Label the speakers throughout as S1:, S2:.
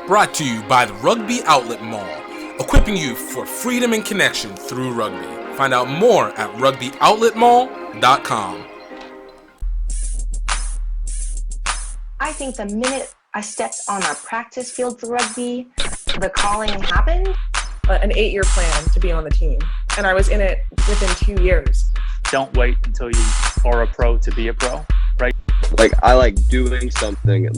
S1: Brought to you by the Rugby Outlet Mall, equipping you for freedom and connection through rugby. Find out more at rugbyoutletmall.com.
S2: I think the minute I stepped on a practice field for rugby, the calling happened.
S3: An 8-year plan to be on the team, and I was in it within 2 years.
S4: Don't wait until you are a pro to be a pro, right?
S5: Like, I like doing something,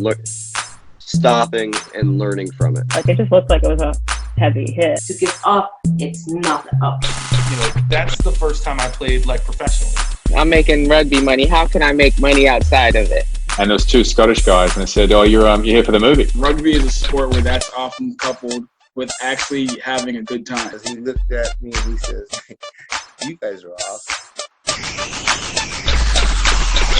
S5: stopping and learning from it.
S6: Like, it just looked like it was a heavy hit.
S7: To give up, it's not up.
S8: You know, that's the first time I played like professionally.
S9: I'm making rugby money. How can I make money outside of it?
S10: And there was two Scottish guys, and they said, "Oh, you're here for the movie."
S11: Rugby is a sport where that's often coupled with actually having a good time.
S12: He looked at me and he says, "You guys are off."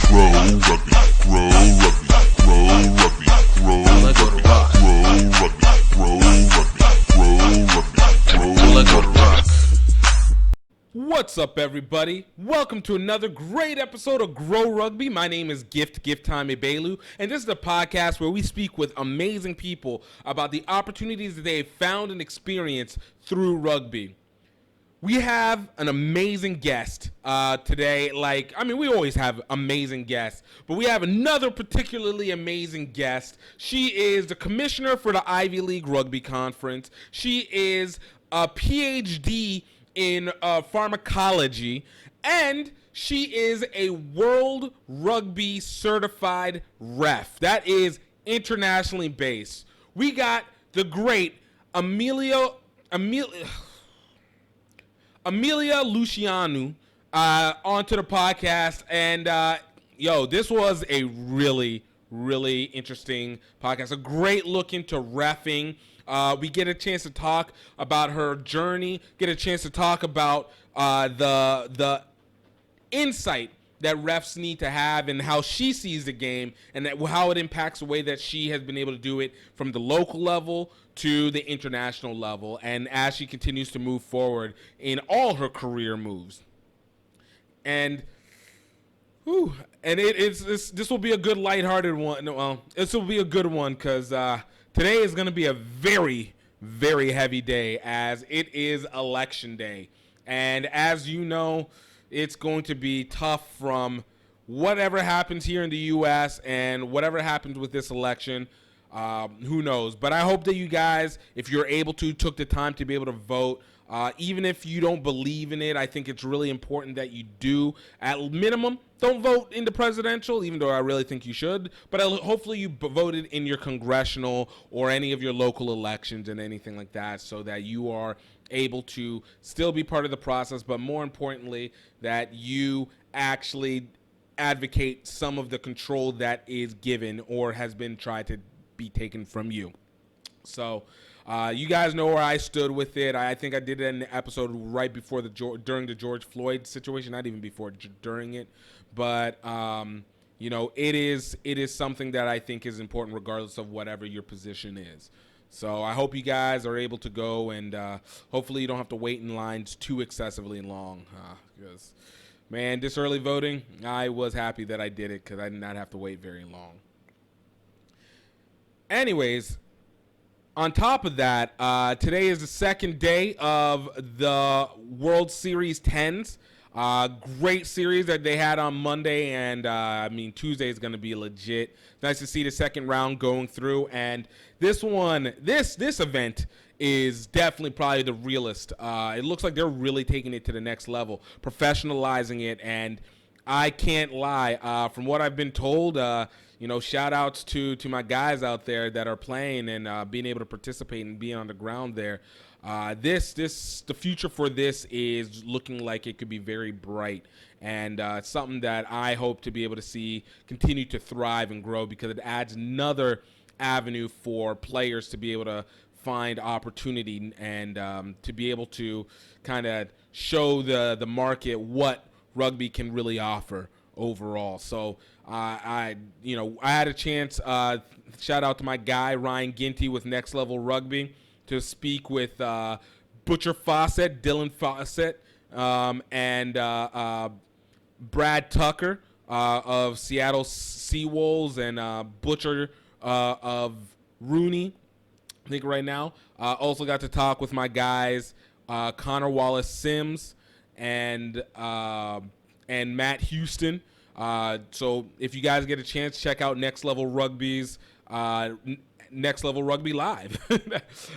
S13: Grow rugby, grow rugby, grow rugby, grow rugby, grow rugby, grow rugby, grow rugby, grow rugby.
S1: What's up, everybody? Welcome to another great episode of Grow Rugby. My name is GiftTime Ebelu, and this is a podcast where we speak with amazing people about the opportunities that they have found and experienced through rugby. We have an amazing guest today. We always have amazing guests, but we have another particularly amazing guest. She is the commissioner for the Ivy League Rugby Conference. She is a PhD in pharmacology, and she is a World Rugby certified ref. That is internationally based. We got the great Amelia Luciano onto the podcast, and this was a really interesting podcast. A great look into reffing. We get a chance to talk about her journey, get a chance to talk about the insight that refs need to have and how she sees the game and how it impacts the way that she has been able to do it from the local level to the international level, and as she continues to move forward in all her career moves. And this will be a good lighthearted one. Well, this will be a good one because today is going to be a very, very heavy day, as it is election day. And as you know, it's going to be tough from whatever happens here in the U.S. and whatever happens with this election. Who knows? But I hope that you guys, if you're able to, took the time to be able to vote. Even if you don't believe in it, I think it's really important that you do. At minimum, don't vote in the presidential, even though I really think you should. But hopefully you voted in your congressional or any of your local elections and anything like that, so that you are able to still be part of the process, but more importantly, that you actually advocate some of the control that is given or has been tried to be taken from you. So you guys know where I stood with it. I think I did it in the episode right before during the George Floyd situation, not even before, during it. But it is something that I think is important regardless of whatever your position is. So I hope you guys are able to go, and hopefully you don't have to wait in lines too excessively long. Because, man, this early voting, I was happy that I did it because I did not have to wait very long. Anyways, on top of that, today is the second day of the World Series 10s. Great series that they had on Monday, and Tuesday is going to be legit. Nice to see the second round going through, and this event is definitely probably the realest. It looks like they're really taking it to the next level, professionalizing it, and I can't lie. From what I've been told, shout outs to my guys out there that are playing and being able to participate and being on the ground there. The future for this is looking like it could be very bright, and it's something that I hope to be able to see continue to thrive and grow, because it adds another avenue for players to be able to find opportunity and to be able to kind of show the market what rugby can really offer overall. So I had a chance, shout out to my guy Ryan Ginty with Next Level Rugby, to speak with Dylan Fawcett, and Brad Tucker of Seattle Seawolves, and Butcher of Rooney. I think right now. Also got to talk with my guys, Connor Wallace Sims and Matt Houston. So if you guys get a chance, check out Next Level Rugby's Next Level Rugby Live.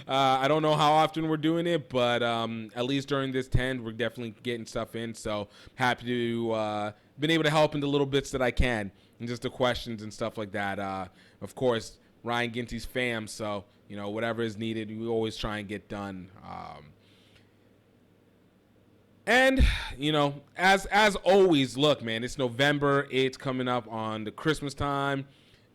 S1: I don't know how often we're doing it, but at least during this 10, we're definitely getting stuff in. So happy to been able to help in the little bits that I can, and just the questions and stuff like that. Of course, Ryan Ginty's fam, so whatever is needed, we always try and get done. And as always, look, man, it's November. It's coming up on the Christmas time.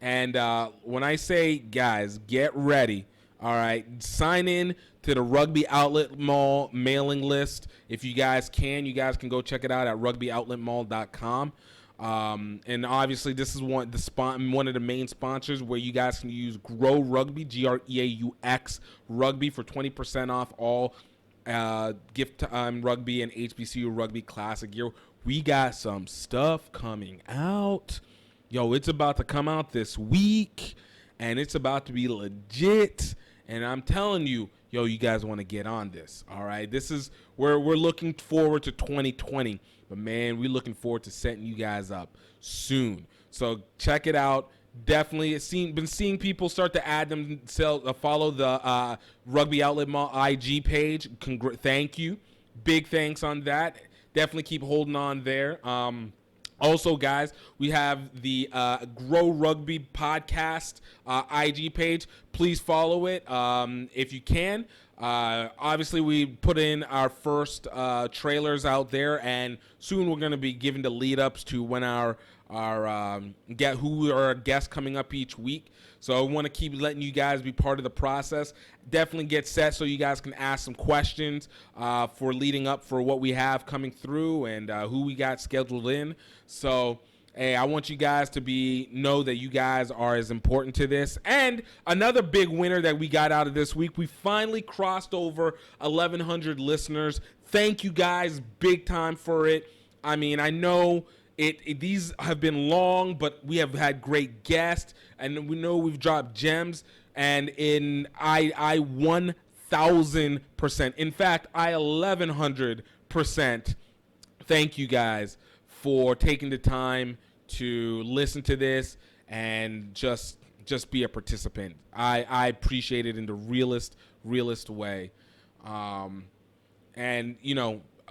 S1: And when I say, guys, get ready, all right, sign in to the Rugby Outlet Mall mailing list. If you guys can go check it out at rugbyoutletmall.com. And obviously, this is one of the main sponsors where you guys can use Greaux Rugby, GREAUX Rugby, for 20% off all GiftTime Rugby and HBCU Rugby Classic gear. We got some stuff coming out. Yo, it's about to come out this week, and it's about to be legit. And I'm telling you, yo, you guys want to get on this, all right? This is where we're looking forward to 2020. But, man, we're looking forward to setting you guys up soon. So check it out. Definitely been seeing people start to add themselves, follow the Rugby Outlet Mall IG page. Thank you. Big thanks on that. Definitely keep holding on there. Also, guys, we have the Grow Rugby podcast IG page. Please follow it if you can. Obviously, we put in our first trailers out there, and soon we're going to be giving the lead-ups to when our who are our guests coming up each week. So I want to keep letting you guys be part of the process. Definitely get set so you guys can ask some questions for leading up for what we have coming through and who we got scheduled in. So, hey, I want you guys to know that you guys are as important to this. And another big winner that we got out of this week, we finally crossed over 1,100 listeners. Thank you guys big time for it. I mean, I know these have been long, but we have had great guests, and we know we've dropped gems. And I 1,000%, in fact, I 1,100% thank you guys for taking the time to listen to this and just be a participant. I appreciate it in the realest way. And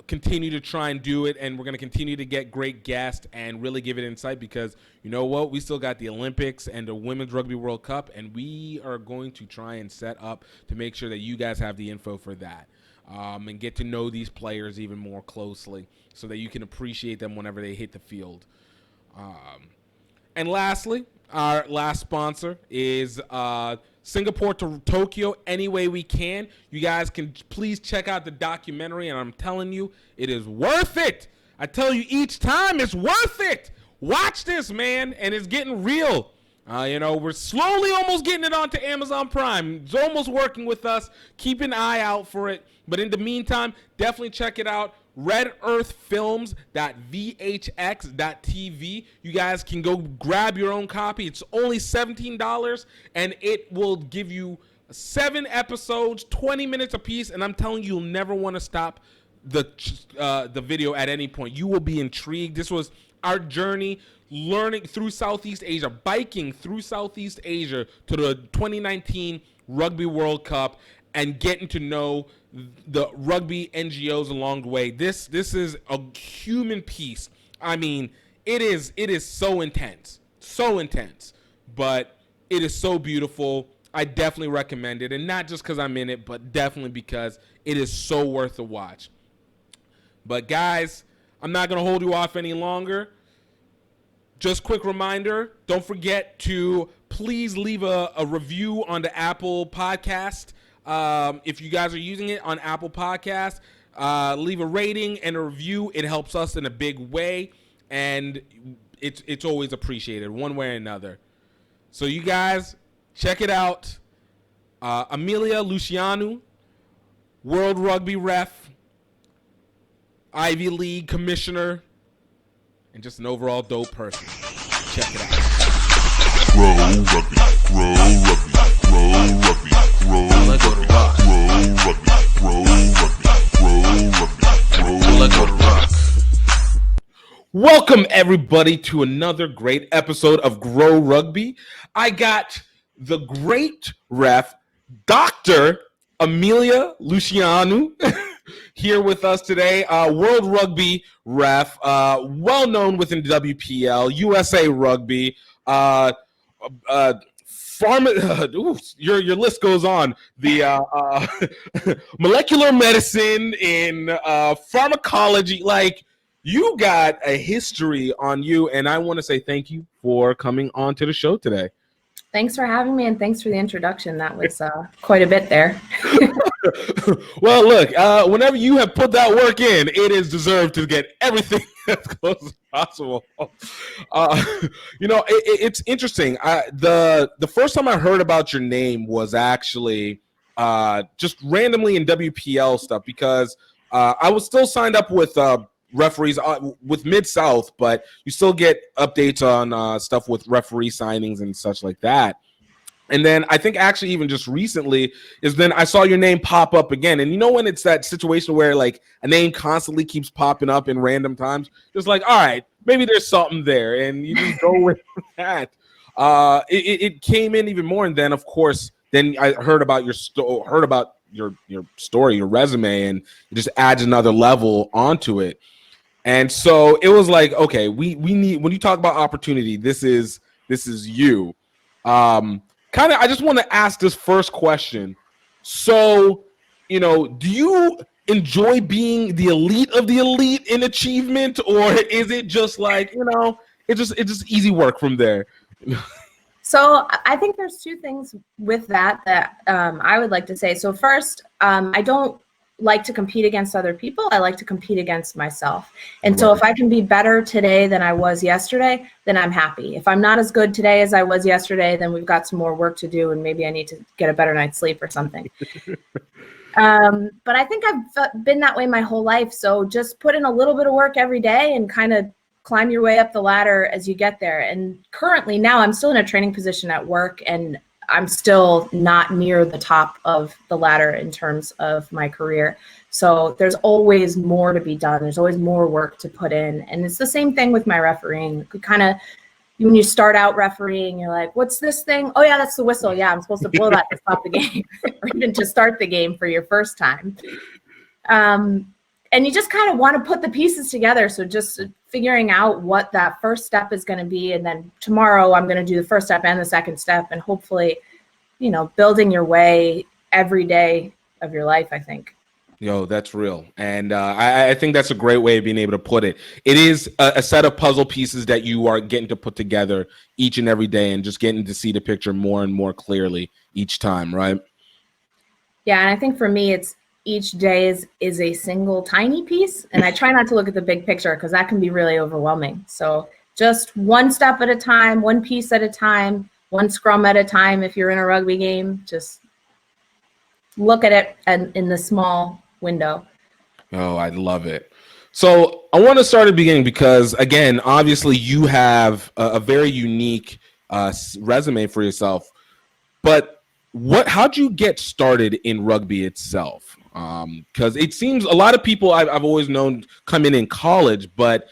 S1: continue to try and do it, and we're going to continue to get great guests and really give it insight, because you know what, we still got the Olympics and the Women's Rugby World Cup, and we are going to try and set up to make sure that you guys have the info for that, and get to know these players even more closely so that you can appreciate them whenever they hit the field. And lastly, our last sponsor is Singapore to Tokyo Any Way We Can. You guys can please check out the documentary, and I'm telling you, it is worth it. I tell you each time, it's worth it. Watch this, man, and it's getting real. We're slowly almost getting it onto Amazon Prime. It's almost working with us. Keep an eye out for it. But in the meantime, definitely check it out. RedEarthFilms.vhx.tv. You guys can go grab your own copy. It's only $17, and it will give you 7 episodes, 20 minutes apiece, and I'm telling you, you'll never want to stop the video at any point. You will be intrigued. This was our journey learning through Southeast Asia, biking through Southeast Asia to the 2019 Rugby World Cup, and getting to know the rugby NGOs along the way. This is a human piece. I mean, it is so intense, but it is so beautiful. I definitely recommend it, and not just because I'm in it, but definitely because it is so worth the watch. But guys, I'm not going to hold you off any longer. Just quick reminder, don't forget to please leave a review on the Apple Podcast. If you guys are using it on Apple Podcasts, leave a rating and a review. It helps us in a big way, and it's always appreciated one way or another. So you guys, check it out. Amelia Luciano, World Rugby ref, Ivy League commissioner, and just an overall dope person. Check it out.
S13: Grow Rugby, Grow Rugby, Grow Rugby, Grow
S1: Welcome everybody to another great episode of Greaux Rugby. I got the great ref, Dr. Amelia Luciano, here with us today. World Rugby ref, well known within WPL, USA Rugby, your list goes on. The molecular medicine in pharmacology, like. You got a history on you, and I want to say thank you for coming on to the show today.
S14: Thanks for having me, and thanks for the introduction. That was quite a bit there.
S1: Well, look, whenever you have put that work in, it is deserved to get everything as close as possible. It's interesting. The first time I heard about your name was actually just randomly in WPL stuff because I was still signed up with referees with Mid-South, but you still get updates on stuff with referee signings and such like that. And then I think actually even just recently is then I saw your name pop up again. And you know when it's that situation where like a name constantly keeps popping up in random times, just like, all right, maybe there's something there. And you just go with that. It came in even more. And then, of course, then I heard about your story, your resume, and it just adds another level onto it. And so it was like, okay, we need, when you talk about opportunity, this is you. I just want to ask this first question. So, do you enjoy being the elite of the elite in achievement, or is it just like, it's just easy work from there?
S14: So I think there's two things with that I would like to say. So first, I don't like to compete against other people. I like to compete against myself. And so if I can be better today than I was yesterday, then I'm happy. If I'm not as good today as I was yesterday, then we've got some more work to do and maybe I need to get a better night's sleep or something. But I think I've been that way my whole life. So just put in a little bit of work every day and kind of climb your way up the ladder as you get there. And currently now I'm still in a training position at work and I'm still not near the top of the ladder in terms of my career. So there's always more to be done. There's always more work to put in. And it's the same thing with my refereeing. When you start out refereeing, you're like, what's this thing? Oh yeah, that's the whistle. Yeah, I'm supposed to blow that to stop the game or even to start the game for your first time. And you just kind of want to put the pieces together. So just figuring out what that first step is going to be. And then tomorrow I'm going to do the first step and the second step and hopefully, building your way every day of your life, I think.
S1: Yo, that's real. And I think that's a great way of being able to put it. It is a set of puzzle pieces that you are getting to put together each and every day and just getting to see the picture more and more clearly each time, right?
S14: Yeah, and I think for me, it's each day is a single tiny piece. And I try not to look at the big picture because that can be really overwhelming. So just one step at a time, one piece at a time, one scrum at a time. If you're in a rugby game, just look at it and in the small window.
S1: Oh, I love it. So I want to start at the beginning because, again, obviously you have a very unique resume for yourself. But how'd you get started in rugby itself? Because it seems a lot of people I've always known come in college, but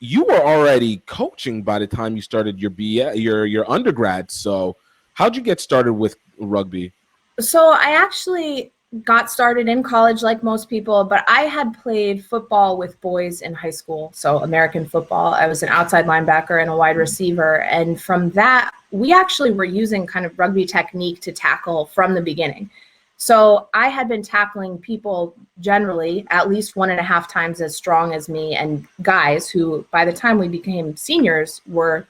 S1: you were already coaching by the time you started your undergrad. So how'd you get started with rugby?
S14: So I actually got started in college like most people, but I had played football with boys in high school. So American football. I was an outside linebacker and a wide receiver. And from that, we actually were using kind of rugby technique to tackle from the beginning. So I had been tackling people generally at least 1.5 times as strong as me, and guys who by the time we became seniors were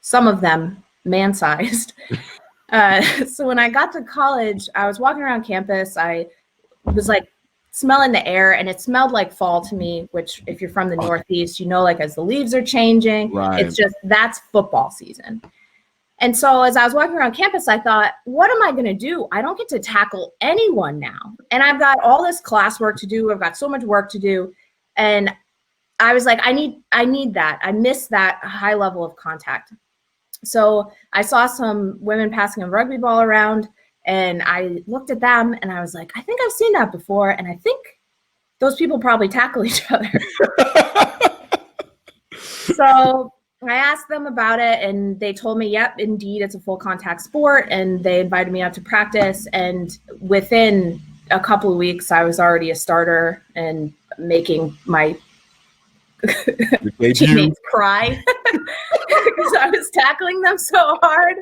S14: some of them man-sized. So when I got to college, I was walking around campus. I was like smelling the air and it smelled like fall to me, which if you're from the Northeast, like as the leaves are changing,
S1: right.
S14: It's just, that's football season. And so as I was walking around campus, I thought, what am I going to do? I don't get to tackle anyone now. And I've got all this classwork to do. I've got so much work to do. And I was like, I need that. I miss that high level of contact. So I saw some women passing a rugby ball around and I looked at them and I was like, I think I've seen that before. And I think those people probably tackle each other. So I asked them about it, and they told me, yep, indeed, it's a full contact sport, and they invited me out to practice. And within a couple of weeks, I was already a starter and making my teammates cry because I was tackling them so hard.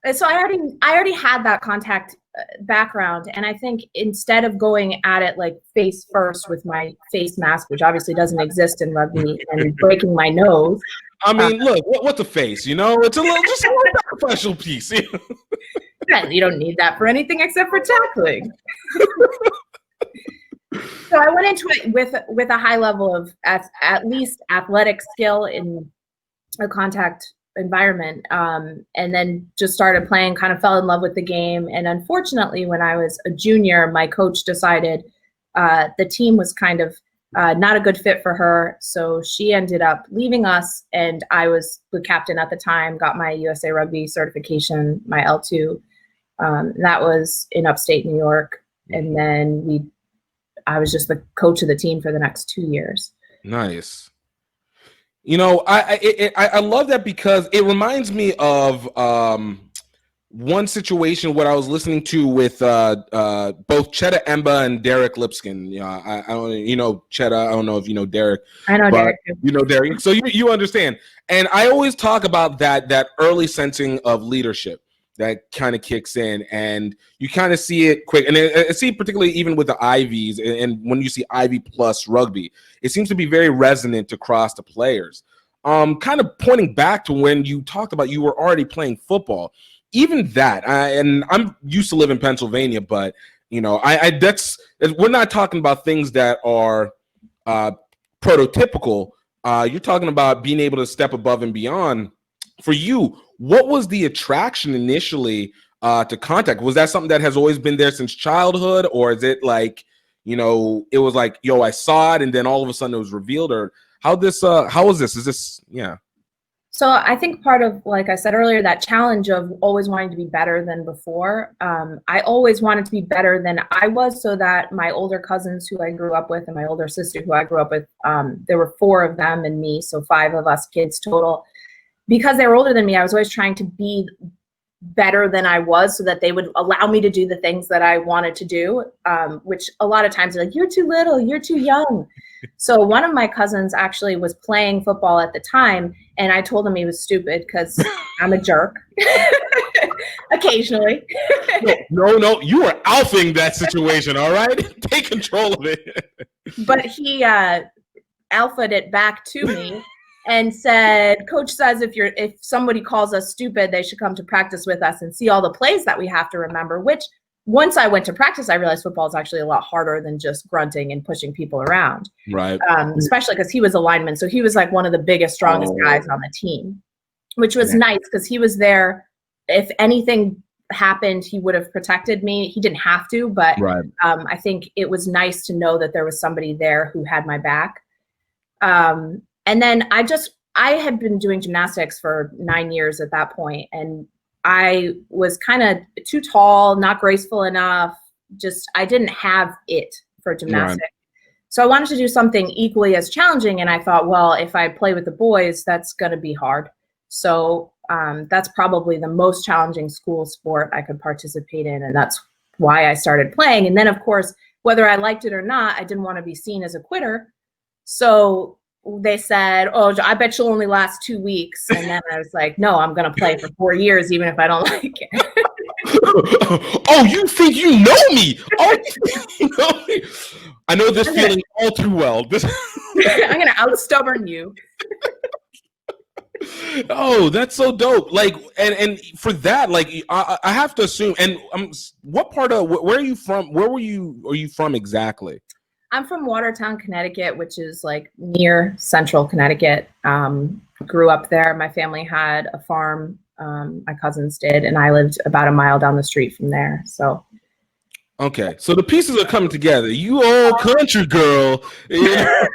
S14: And so I already had that contact background, and I think instead of going at it like face first with my face mask, which obviously doesn't exist in rugby, and breaking my nose.
S1: I mean, look, what's a face? You know, it's just a little professional piece.
S14: You don't need that for anything except for tackling. So I went into it with a high level of at least athletic skill in a contact environment, and then just started playing, kind of fell in love with the game. And unfortunately, when I was a junior, my coach decided the team was kind of not a good fit for her, so she ended up leaving us, and I was the captain at the time, got my USA Rugby certification, my L2. That was in upstate New York, and then I was just the coach of the team for the next 2 years.
S1: Nice. You know, I love that because it reminds me of one situation what I was listening to with both Chetta Emba and Derek Lipskin. I don't, you know, Chetta. I don't know if you know Derek.
S14: I know Derek.
S1: You know Derek, so you understand. And I always talk about that early sensing of leadership that kind of kicks in, and you kind of see it quick. And I see particularly even with the Ivies, and when you see Ivy plus rugby, it seems to be very resonant across the players. Kind of pointing back to when you talked about you were already playing football, even that, and I'm used to live in Pennsylvania, but you know, we're not talking about things that are prototypical. You're talking about being able to step above and beyond. For you, what was the attraction initially to contact? Was that something that has always been there since childhood, or is it like, you know, it was like, yo, I saw it and then all of a sudden it was revealed? Or how was this? Is this, yeah.
S14: So I think part of, like I said earlier, that challenge of always wanting to be better than before. I always wanted to be better than I was, so that my older cousins who I grew up with and my older sister who I grew up with, there were 4 of them and me, so 5 of us kids total. Because they were older than me, I was always trying to be better than I was, so that they would allow me to do the things that I wanted to do, which a lot of times they're like, you're too little, you're too young. So one of my cousins actually was playing football at the time, and I told him he was stupid because I'm a jerk occasionally.
S1: No, you are alphing that situation, all right? Take control of it.
S14: But he alphaed it back to me. And said, Coach says if somebody calls us stupid, they should come to practice with us and see all the plays that we have to remember, which once I went to practice, I realized football is actually a lot harder than just grunting and pushing people around.
S1: Right.
S14: Especially because he was a lineman. So he was like one of the biggest, strongest guys on the team, which was nice because he was there. If anything happened, he would have protected me. He didn't have to, but I think it was nice to know that there was somebody there who had my back. And then I had been doing gymnastics for 9 years at that point, and I was kind of too tall, not graceful enough. I didn't have it for gymnastics. Right. So I wanted to do something equally as challenging, and I thought, well, if I play with the boys, that's going to be hard. So that's probably the most challenging school sport I could participate in, and that's why I started playing. And then, of course, whether I liked it or not, I didn't want to be seen as a quitter. So they said, oh, I bet you'll only last 2 weeks. And then I was like, no, I'm going to play for 4 years, even if I don't like it.
S1: Oh, you think you know me? Oh, you know me? I know this feeling all too well.
S14: I'm going to out-stubborn you.
S1: Oh, that's so dope. Like, and for that, like, I have to assume, and what part of, where are you from? Are you from exactly?
S14: I'm from Watertown, Connecticut, which is like near central Connecticut. Grew up there. My family had a farm. My cousins did, and I lived about a mile down the street from there. So,
S1: okay, so the pieces are coming together. You old country girl, you know,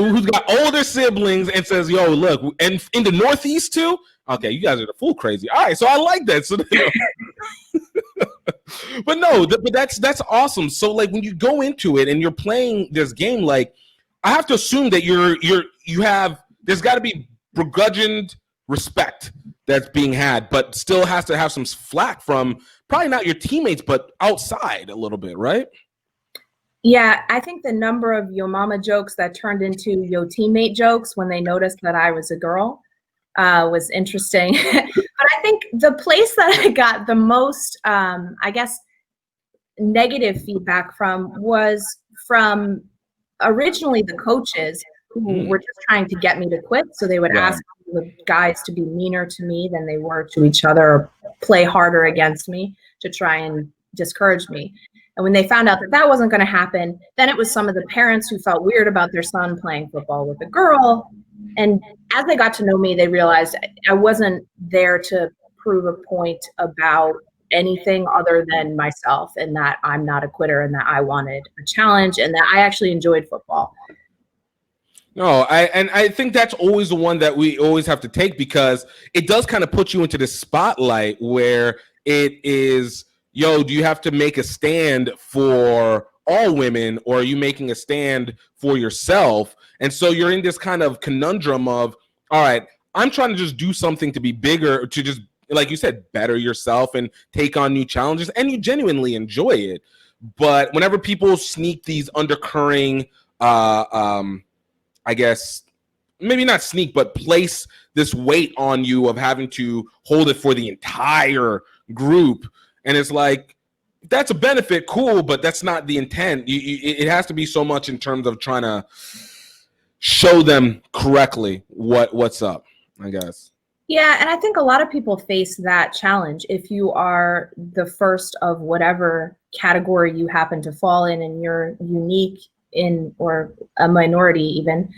S1: who's got older siblings and says, "Yo, look," and in the Northeast too. Okay, you guys are the fool crazy. All right, so I like that. So. But no, but that's awesome. So like when you go into it and you're playing this game, like I have to assume that there's got to be begrudged respect that's being had, but still has to have some flack from probably not your teammates, but outside a little bit, right?
S14: Yeah, I think the number of yo mama jokes that turned into yo teammate jokes when they noticed that I was a girl was interesting. But I think the place that I got the most, I guess, negative feedback from was from originally the coaches who were just trying to get me to quit. So they would ask the guys to be meaner to me than they were to each other, or play harder against me to try and discourage me. And when they found out that that wasn't going to happen, then it was some of the parents who felt weird about their son playing football with a girl. And as they got to know me, they realized I wasn't there to prove a point about anything other than myself, and that I'm not a quitter, and that I wanted a challenge, and that I actually enjoyed football.
S1: No, I think that's always the one that we always have to take, because it does kind of put you into this spotlight where it is, yo, do you have to make a stand for all women, or are you making a stand for yourself? And so you're in this kind of conundrum of, all right, I'm trying to just do something to be bigger, to just, like you said, better yourself and take on new challenges, and you genuinely enjoy it. But whenever people sneak these undercurring, I guess, maybe not sneak, but place this weight on you of having to hold it for the entire group, and it's like, that's a benefit, cool, but that's not the intent. It has to be so much in terms of trying to show them correctly what's up, I guess.
S14: Yeah, and I think a lot of people face that challenge. If you are the first of whatever category you happen to fall in, and you're unique in, or a minority even,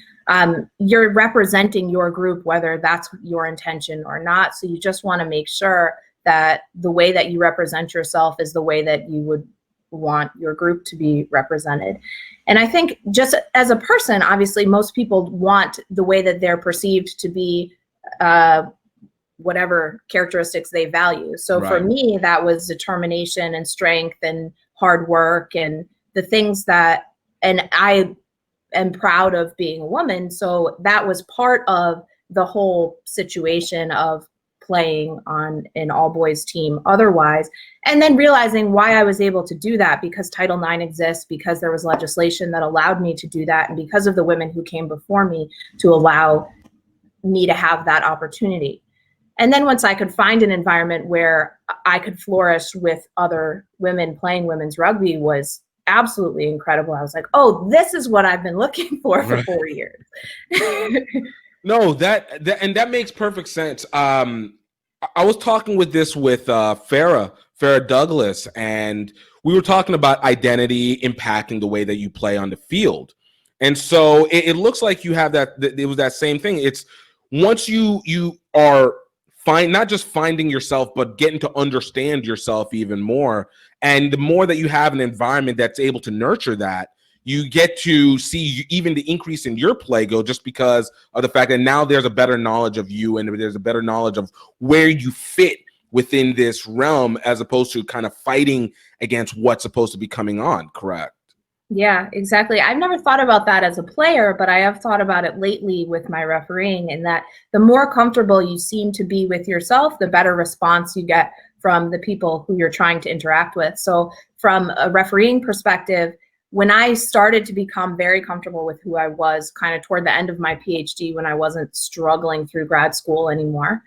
S14: you're representing your group, whether that's your intention or not. So you just want to make sure that the way that you represent yourself is the way that you would want your group to be represented. And I think just as a person, obviously most people want the way that they're perceived to be, whatever characteristics they value. So for me, that was determination and strength and hard work and the things that, and I am proud of being a woman. So that was part of the whole situation of playing on an all boys team otherwise. And then realizing why I was able to do that, because Title IX exists, because there was legislation that allowed me to do that, and because of the women who came before me to allow me to have that opportunity. And then once I could find an environment where I could flourish with other women playing women's rugby was absolutely incredible. I was like, oh, this is what I've been looking for 4 years.
S1: No, that makes perfect sense. I was talking with Farrah Douglas, and we were talking about identity impacting the way that you play on the field. And so it looks like you have that, it was that same thing. It's once you are not just finding yourself, but getting to understand yourself even more. And the more that you have an environment that's able to nurture that, you get to see even the increase in your play go, just because of the fact that now there's a better knowledge of you, and there's a better knowledge of where you fit within this realm, as opposed to kind of fighting against what's supposed to be coming on, correct?
S14: Yeah, exactly. I've never thought about that as a player, but I have thought about it lately with my refereeing, and that the more comfortable you seem to be with yourself, the better response you get from the people who you're trying to interact with. So from a refereeing perspective, when I started to become very comfortable with who I was kind of toward the end of my PhD, when I wasn't struggling through grad school anymore,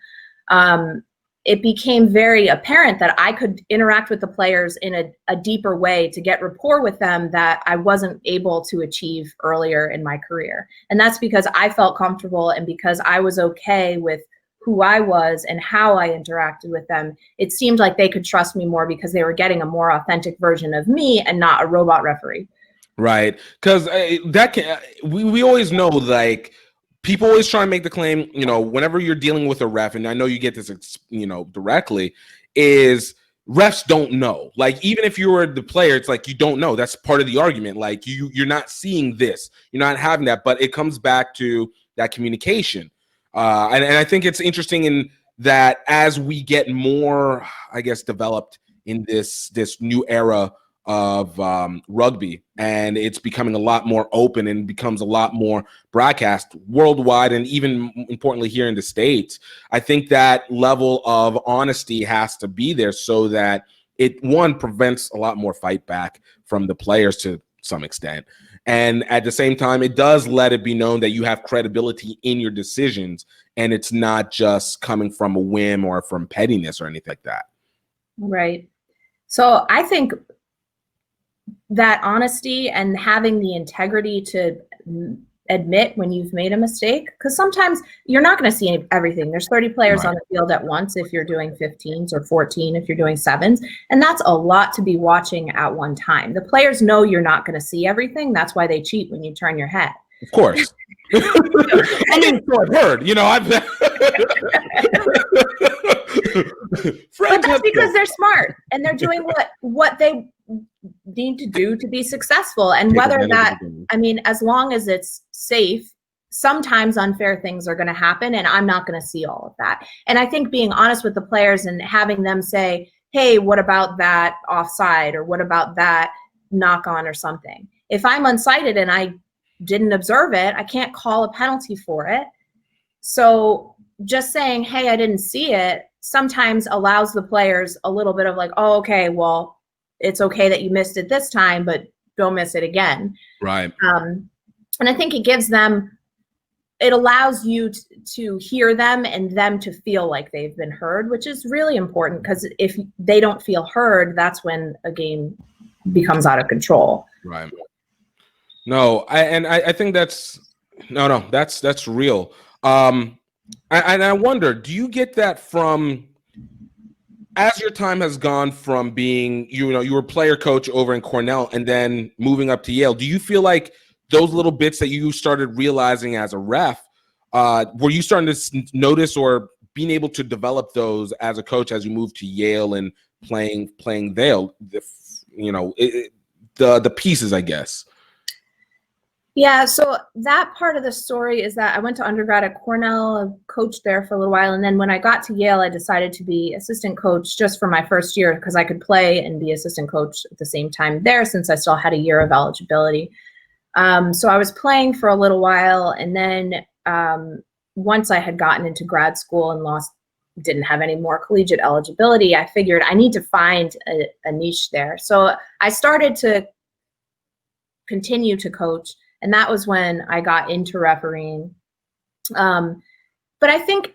S14: it became very apparent that I could interact with the players in a deeper way to get rapport with them that I wasn't able to achieve earlier in my career. And that's because I felt comfortable, and because I was okay with who I was and how I interacted with them. It seemed like they could trust me more because they were getting a more authentic version of me and not a robot referee.
S1: Right. Because we always know, like, people always try and make the claim, whenever you're dealing with a ref, and I know you get this, directly, is refs don't know. Like, even if you were the player, it's like, you don't know. That's part of the argument. Like, you're not seeing this. You're not having that. But it comes back to that communication. And I think it's interesting in that as we get more, I guess, developed in this new era of rugby, and it's becoming a lot more open and becomes a lot more broadcast worldwide, and even importantly here in the States. I think that level of honesty has to be there so that it, one, prevents a lot more fight back from the players to some extent, and at the same time it does let it be known that you have credibility in your decisions, and it's not just coming from a whim or from pettiness or anything like that.
S14: Right. So I think that honesty and having the integrity to admit when you've made a mistake, because sometimes you're not going to see everything. There's 30 players on the field at once if you're doing 15s, or 14 if you're doing 7s, and that's a lot to be watching at one time. The players know you're not going to see everything. That's why they cheat when you turn your head.
S1: Of course. I mean, so I've heard, you know, I've
S14: but that's because they're smart and they're doing what they need to do to be successful. And whether that, I mean, as long as it's safe, sometimes unfair things are going to happen, and I'm not going to see all of that. And I think being honest with the players and having them say, hey, what about that offside, or what about that knock on or something? If I'm unsighted and I didn't observe it, I can't call a penalty for it. So just saying, hey, I didn't see it, sometimes allows the players a little bit of like, oh, okay, well, it's okay that you missed it this time, but don't miss it again.
S1: Right.
S14: And I think it gives them, it allows you to hear them and them to feel like they've been heard, which is really important, because if they don't feel heard, that's when a game becomes out of control.
S1: Right. No, I think that's that's real. I wonder, do you get that from, as your time has gone from being, you know, you were player coach over in Cornell and then moving up to Yale, do you feel like those little bits that you started realizing as a ref, were you starting to notice or being able to develop those as a coach as you moved to Yale and playing there, you know, the pieces, I guess?
S14: Yeah, so that part of the story is that I went to undergrad at Cornell, I coached there for a little while, and then when I got to Yale, I decided to be assistant coach just for my first year, because I could play and be assistant coach at the same time there, since I still had a year of eligibility. So I was playing for a little while, and then once I had gotten into grad school and didn't have any more collegiate eligibility, I figured I need to find a niche there. So I started to continue to coach, and that was when I got into refereeing. But I think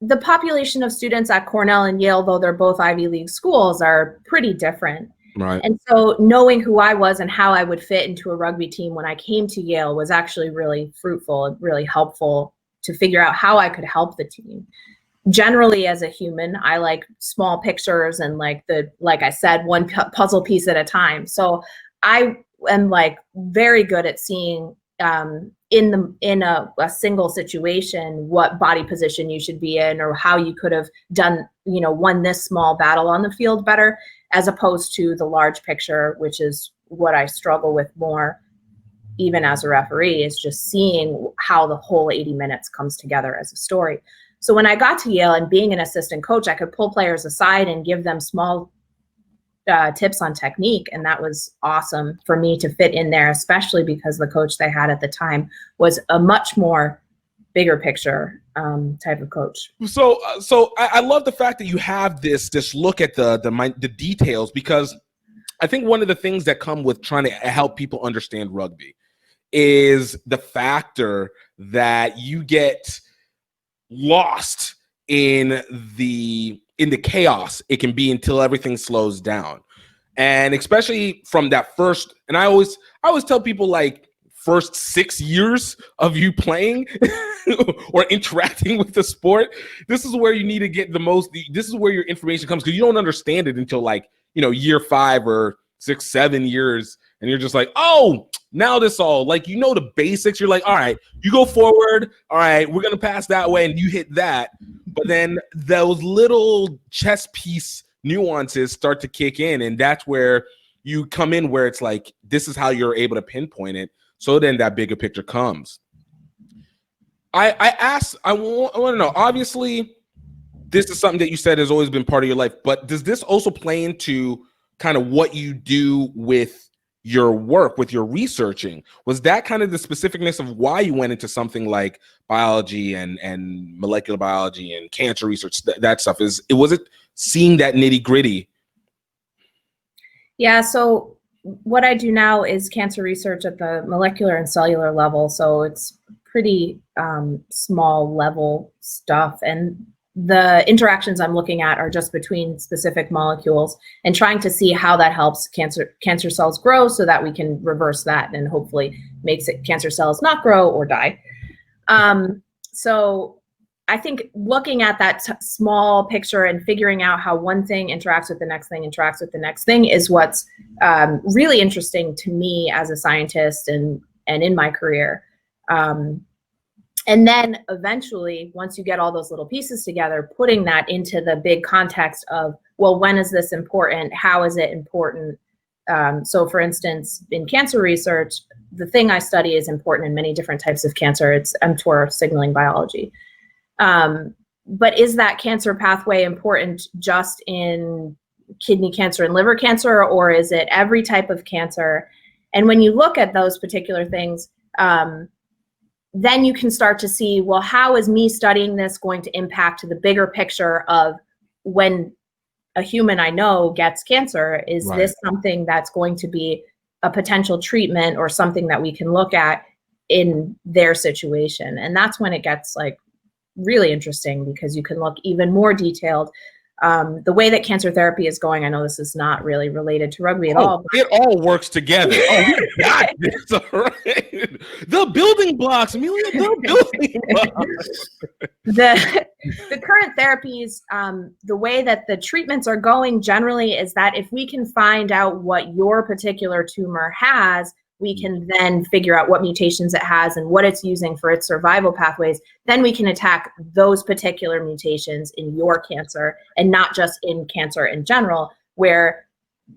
S14: the population of students at Cornell and Yale, though they're both Ivy League schools, are pretty different.
S1: Right.
S14: And so knowing who I was and how I would fit into a rugby team when I came to Yale was actually really fruitful and really helpful to figure out how I could help the team. Generally, as a human, I like small pictures and like I said, one puzzle piece at a time. So I am like very good at seeing in a single situation what body position you should be in, or how you could have done, you know, won this small battle on the field better, as opposed to the large picture, which is what I struggle with more even as a referee, is just seeing how the whole 80 minutes comes together as a story. So when I got to Yale and being an assistant coach, I could pull players aside and give them small tips on technique, and that was awesome for me to fit in there, especially because the coach they had at the time was a much more bigger picture type of coach.
S1: So I love the fact that you have this look at the details, because I think one of the things that come with trying to help people understand rugby is the factor that you get lost in the chaos it can be until everything slows down. And especially from that first, and I always tell people, like, first 6 years of you playing or interacting with the sport, this is where you need to get the most, this is where your information comes, because you don't understand it until, like, you know, year 5 or 6, 7 years, and you're just like, oh, now this all, like, you know, the basics. You're like, all right, you go forward, all right, we're gonna pass that way, and you hit that. But then those little chess piece nuances start to kick in, and that's where you come in, where it's like, this is how you're able to pinpoint it. So then that bigger picture comes. I want to know, obviously, this is something that you said has always been part of your life, but does this also play into kind of what you do with your work, with your researching? Was that kind of the specificness of why you went into something like biology and molecular biology and cancer research, that stuff? Was it seeing that nitty gritty?
S14: Yeah, so what I do now is cancer research at the molecular and cellular level. So it's pretty small level stuff. And the interactions I'm looking at are just between specific molecules and trying to see how that helps cancer cells grow so that we can reverse that and hopefully makes it cancer cells not grow or die. So I think looking at that small picture and figuring out how one thing interacts with the next thing, is what's really interesting to me as a scientist and in my career. And then eventually, once you get all those little pieces together, putting that into the big context of, well, when is this important? How is it important? So for instance, in cancer research, the thing I study is important in many different types of cancer. It's mTOR signaling biology. But is that cancer pathway important just in kidney cancer and liver cancer, or is it every type of cancer? And when you look at those particular things, then you can start to see, well, how is me studying this going to impact the bigger picture of when a human I know gets cancer? Is this something that's going to be a potential treatment or something that we can look at in their situation? And that's when it gets like really interesting, because you can look even more detailed. The way that cancer therapy is going, I know this is not really related to rugby at all.
S1: It all works together. Oh, we got this, all right. The building blocks, Amelia, the building blocks.
S14: The current therapies, the way that the treatments are going generally is that if we can find out what your particular tumor has, we can then figure out what mutations it has and what it's using for its survival pathways. Then we can attack those particular mutations in your cancer and not just in cancer in general, where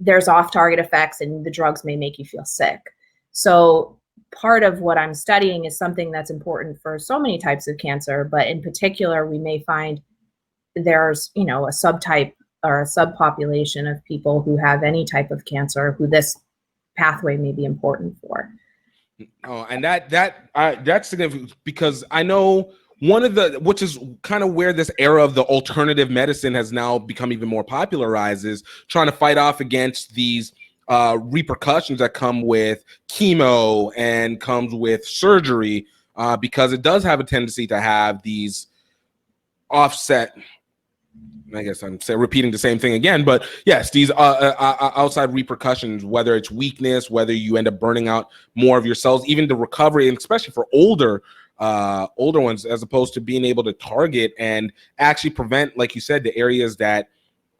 S14: there's off-target effects and the drugs may make you feel sick. So part of what I'm studying is something that's important for so many types of cancer, but in particular, we may find there's, a subtype or a subpopulation of people who have any type of cancer who this pathway may be important for.
S1: Oh, and that's significant, because I know which is kind of where this era of the alternative medicine has now become even more popularized, is trying to fight off against these repercussions that come with chemo and comes with surgery, because it does have a tendency to have these offset, I guess I'm repeating the same thing again, but yes, these outside repercussions, whether it's weakness, whether you end up burning out more of your cells, even the recovery, and especially for older ones, as opposed to being able to target and actually prevent, like you said, the areas that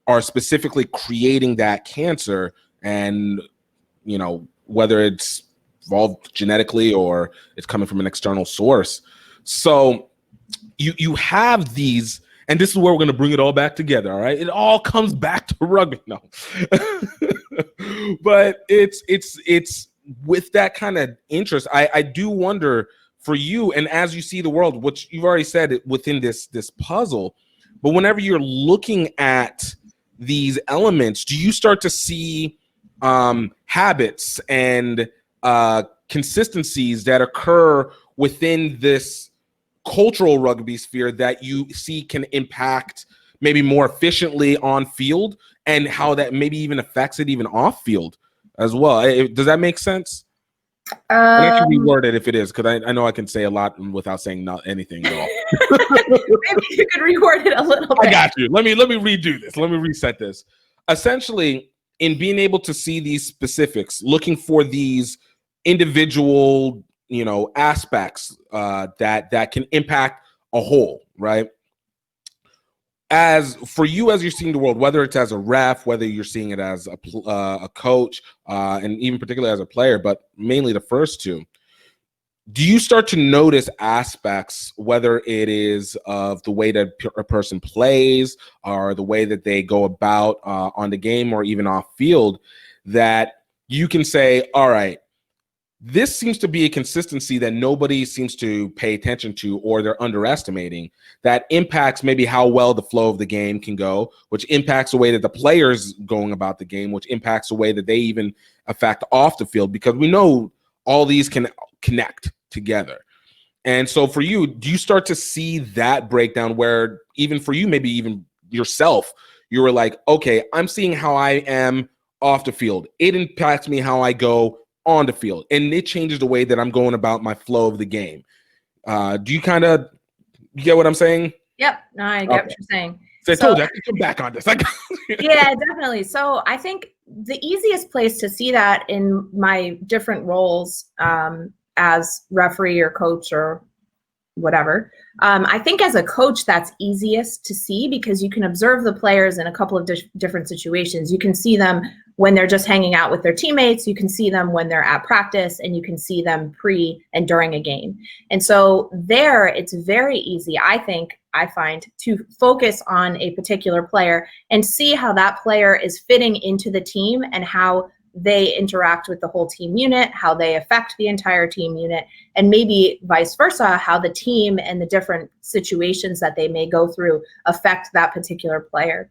S1: are specifically creating that cancer, and whether it's evolved genetically or it's coming from an external source. So you have these. And this is where we're going to bring it all back together, all right? It all comes back to rugby. No. But it's with that kind of interest, I do wonder for you, and as you see the world, which you've already said within this puzzle, but whenever you're looking at these elements, do you start to see habits and consistencies that occur within this cultural rugby sphere that you see can impact maybe more efficiently on field, and how that maybe even affects it even off field as well? Does that make sense? And I can reword it if it is, because I know I can say a lot without saying anything at all.
S14: Maybe you could reword it a little bit.
S1: I got you. Let me redo this. Let me reset this. Essentially, in being able to see these specifics, looking for these individual aspects that can impact a whole, right? As for you, as you're seeing the world, whether it's as a ref, whether you're seeing it as a coach, and even particularly as a player, but mainly the first two, do you start to notice aspects, whether it is of the way that a person plays or the way that they go about on the game or even off field, that you can say, all right, this seems to be a consistency that nobody seems to pay attention to, or they're underestimating, that impacts maybe how well the flow of the game can go, which impacts the way that the players going about the game, which impacts the way that they even affect off the field, because we know all these can connect together. And so for you, do you start to see that breakdown where even for you, maybe even yourself, you were like, okay, I'm seeing how I am off the field. It impacts me how I go on the field, and it changes the way that I'm going about my flow of the game. Do you kind of get what I'm saying?
S14: Yep. No, I get what you're saying.
S1: So I told you I can come back on this.
S14: Yeah, definitely. So I think the easiest place to see that in my different roles as referee or coach or whatever, I think as a coach, that's easiest to see because you can observe the players in a couple of different situations. You can see them when they're just hanging out with their teammates, you can see them when they're at practice, and you can see them pre and during a game. And so there, it's very easy, I find, to focus on a particular player and see how that player is fitting into the team and how they interact with the whole team unit, how they affect the entire team unit, and maybe vice versa, how the team and the different situations that they may go through affect that particular player.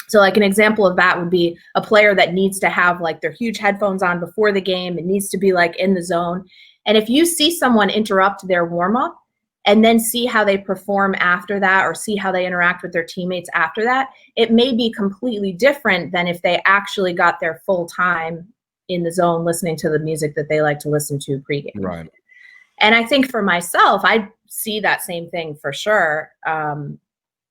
S14: So like an example of that would be a player that needs to have like their huge headphones on before the game. It needs to be like in the zone. And if you see someone interrupt their warm-up and then see how they perform after that, or see how they interact with their teammates after that, it may be completely different than if they actually got their full time in the zone listening to the music that they like to listen to pregame.
S1: Right.
S14: And I think for myself, I see that same thing for sure.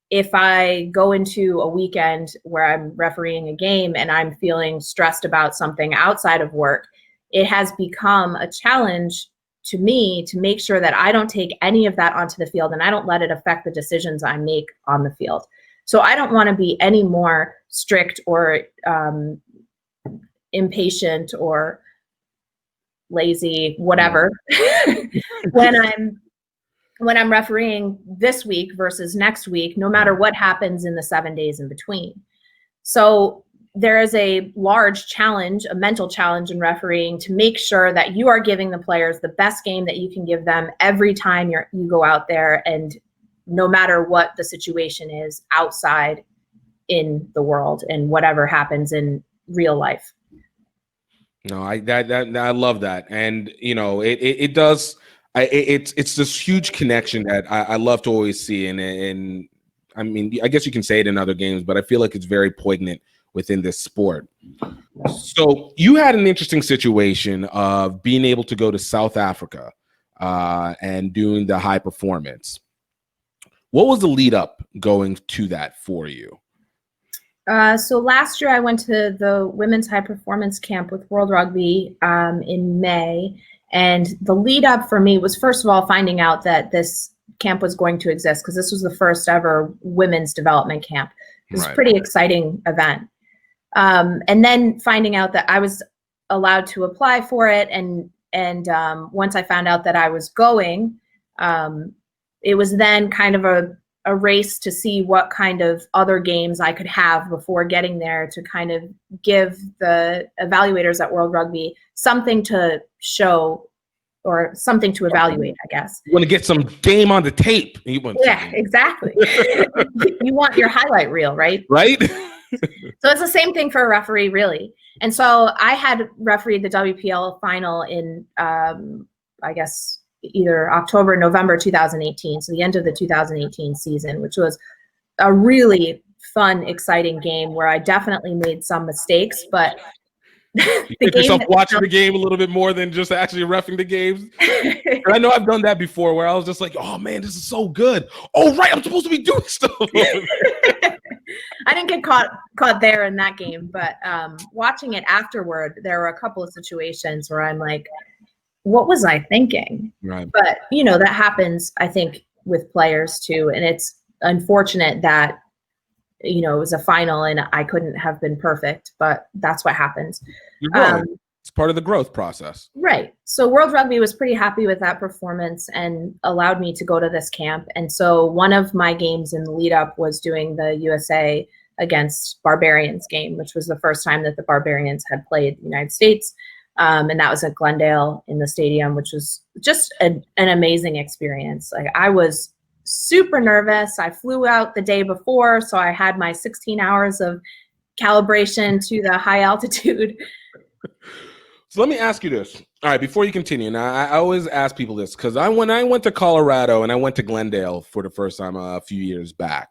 S14: If I go into a weekend where I'm refereeing a game and I'm feeling stressed about something outside of work, it has become a challenge to me to make sure that I don't take any of that onto the field and I don't let it affect the decisions I make on the field. So I don't want to be any more strict or impatient or lazy, whatever, when I'm refereeing this week versus next week, no matter what happens in the 7 days in between. So there is a large challenge, a mental challenge in refereeing to make sure that you are giving the players the best game that you can give them every time you go out there, and no matter what the situation is outside in the world and whatever happens in real life.
S1: No, I love that. And you know, it does. It's this huge connection that I love to always see, and I mean, I guess you can say it in other games, but I feel like it's very poignant within this sport. So you had an interesting situation of being able to go to South Africa and doing the high performance. What was the lead up going to that for you?
S14: So last year I went to the women's high performance camp with World Rugby in May. And the lead up for me was, first of all, finding out that this camp was going to exist, because this was the first ever women's development camp. It was a pretty exciting event. And then finding out that I was allowed to apply for it. And once I found out that I was going, it was then kind of a race to see what kind of other games I could have before getting there, to kind of give the evaluators at World Rugby something to show or something to evaluate, I guess.
S1: You want to get some game on the tape.
S14: Yeah, exactly. You want your highlight reel, right?
S1: Right?
S14: So it's the same thing for a referee, really. And so I had refereed the WPL final in, I guess, either October, November 2018, so the end of the 2018 season, which was a really fun, exciting game where I definitely made some mistakes, but
S1: you get yourself watching the game a little bit more than just actually reffing the games. And I know I've done that before, where I was just like, oh man, this is so good. Oh right, I'm supposed to be doing stuff.
S14: I didn't get caught there in that game, but watching it afterward, there were a couple of situations where I'm like, what was I thinking?
S1: Right.
S14: But you know, that happens, I think, with players too, and it's unfortunate that, you know, it was a final and I couldn't have been perfect, but that's what happens.
S1: You're growing. It's part of the growth process.
S14: Right. So World Rugby was pretty happy with that performance and allowed me to go to this camp. And so one of my games in the lead up was doing the USA against Barbarians game, which was the first time that the Barbarians had played the United States. And that was at Glendale in the stadium, which was just an amazing experience. Like, I was super nervous. I flew out the day before, so I had my 16 hours of calibration to the high altitude.
S1: So let me ask you this. All right, before you continue, now I always ask people this because when I went to Colorado and I went to Glendale for the first time a few years back,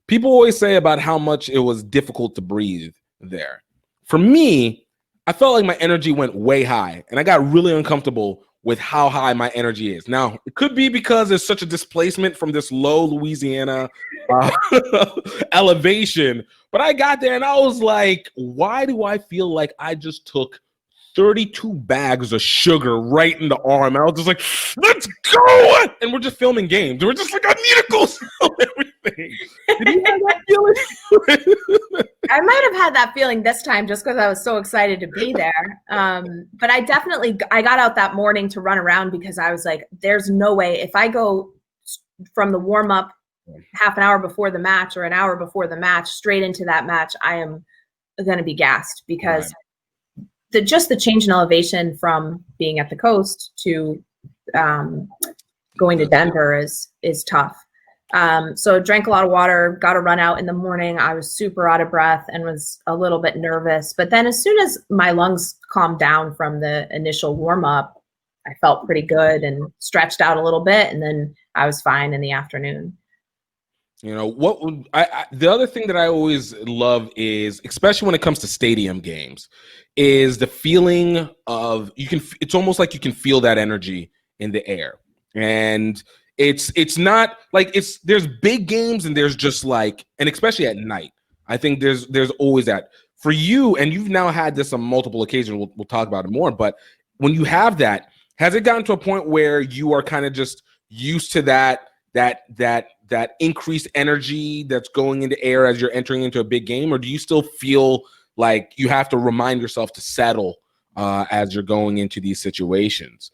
S1: people always say about how much it was difficult to breathe there. For me, I felt like my energy went way high, and I got really uncomfortable with how high my energy is. Now, it could be because there's such a displacement from this low Louisiana elevation, but I got there and I was like, why do I feel like I just took 32 bags of sugar right in the arm? And I was just like, let's go! And we're just filming games. We're just like, I need to go film everything. Did you have that feeling?
S14: I might have had that feeling this time just because I was so excited to be there. But I got out that morning to run around because I was like, there's no way if I go from the warm up half an hour before the match or an hour before the match straight into that match, I am going to be gassed because just the change in elevation from being at the coast to going to Denver is tough. So drank a lot of water, got a run out in the morning. I was super out of breath and was a little bit nervous. But then as soon as my lungs calmed down from the initial warm up, I felt pretty good and stretched out a little bit. And then I was fine in the afternoon.
S1: You know, the other thing that I always love is, especially when it comes to stadium games, is the feeling of it's almost like you can feel that energy in the air. And it's not like there's big games and there's just like, and especially at night, I think there's always that for you. And you've now had this on multiple occasions. We'll talk about it more, but when you have that, has it gotten to a point where you are kind of just used to that increased energy that's going into air as you're entering into a big game? Or do you still feel like you have to remind yourself to settle as you're going into these situations?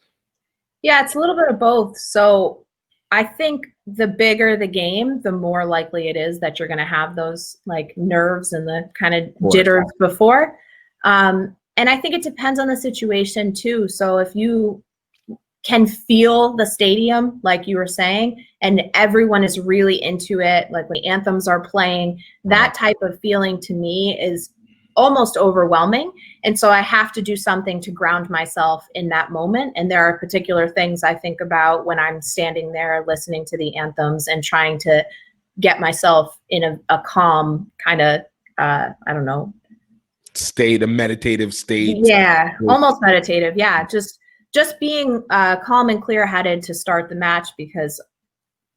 S14: Yeah, it's a little bit of both. So I think the bigger the game, the more likely it is that you're going to have those like nerves and the kind of jitters before. And I think it depends on the situation too. So if you can feel the stadium, like you were saying, and everyone is really into it, like when anthems are playing, that type of feeling to me is almost overwhelming. And so I have to do something to ground myself in that moment. And there are particular things I think about when I'm standing there listening to the anthems and trying to get myself in a calm kind of, I don't know.
S1: State, a meditative state.
S14: Yeah, almost meditative. Yeah, just being calm and clear-headed to start the match because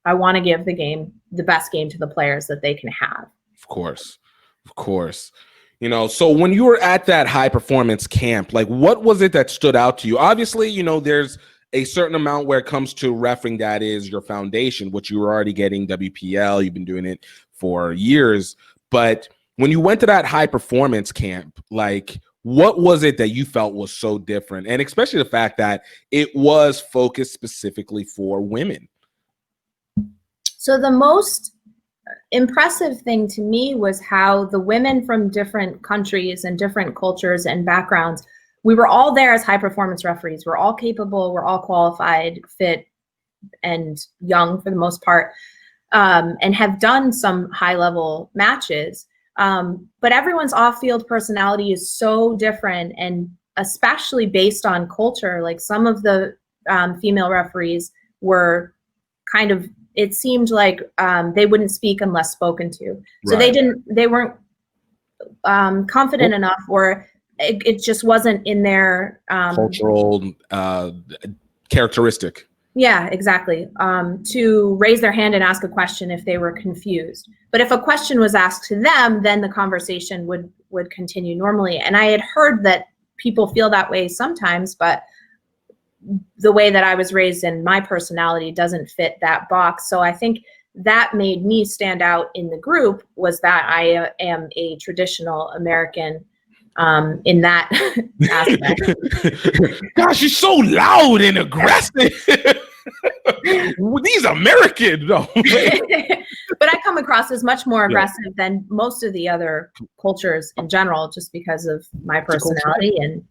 S14: I want to give the best game to the players that they can have.
S1: Of course. You know, so when you were at that high performance camp, like what was it that stood out to you? Obviously, you know, there's a certain amount where it comes to reffing that is your foundation, which you were already getting WPL, you've been doing it for years. But when you went to that high performance camp, like what was it that you felt was so different? And especially the fact that it was focused specifically for women.
S14: So the most impressive thing to me was how the women from different countries and different cultures and backgrounds, we were all there as high performance referees. We're all capable, we're all qualified, fit, and young for the most part, and have done some high level matches. But everyone's off-field personality is so different, and especially based on culture. Like some of the female referees were kind of, it seemed like they wouldn't speak unless spoken to. So they weren't confident enough, or it just wasn't in their
S1: cultural characteristic.
S14: Yeah, exactly. To raise their hand and ask a question if they were confused. But if a question was asked to them, then the conversation would continue normally. And I had heard that people feel that way sometimes, but the way that I was raised and my personality doesn't fit that box. So I think that made me stand out in the group, was that I am a traditional American in that aspect.
S1: Gosh, you're so loud and aggressive. These Americans, though.
S14: But I come across as much more aggressive than most of the other cultures in general, just because of my personality. And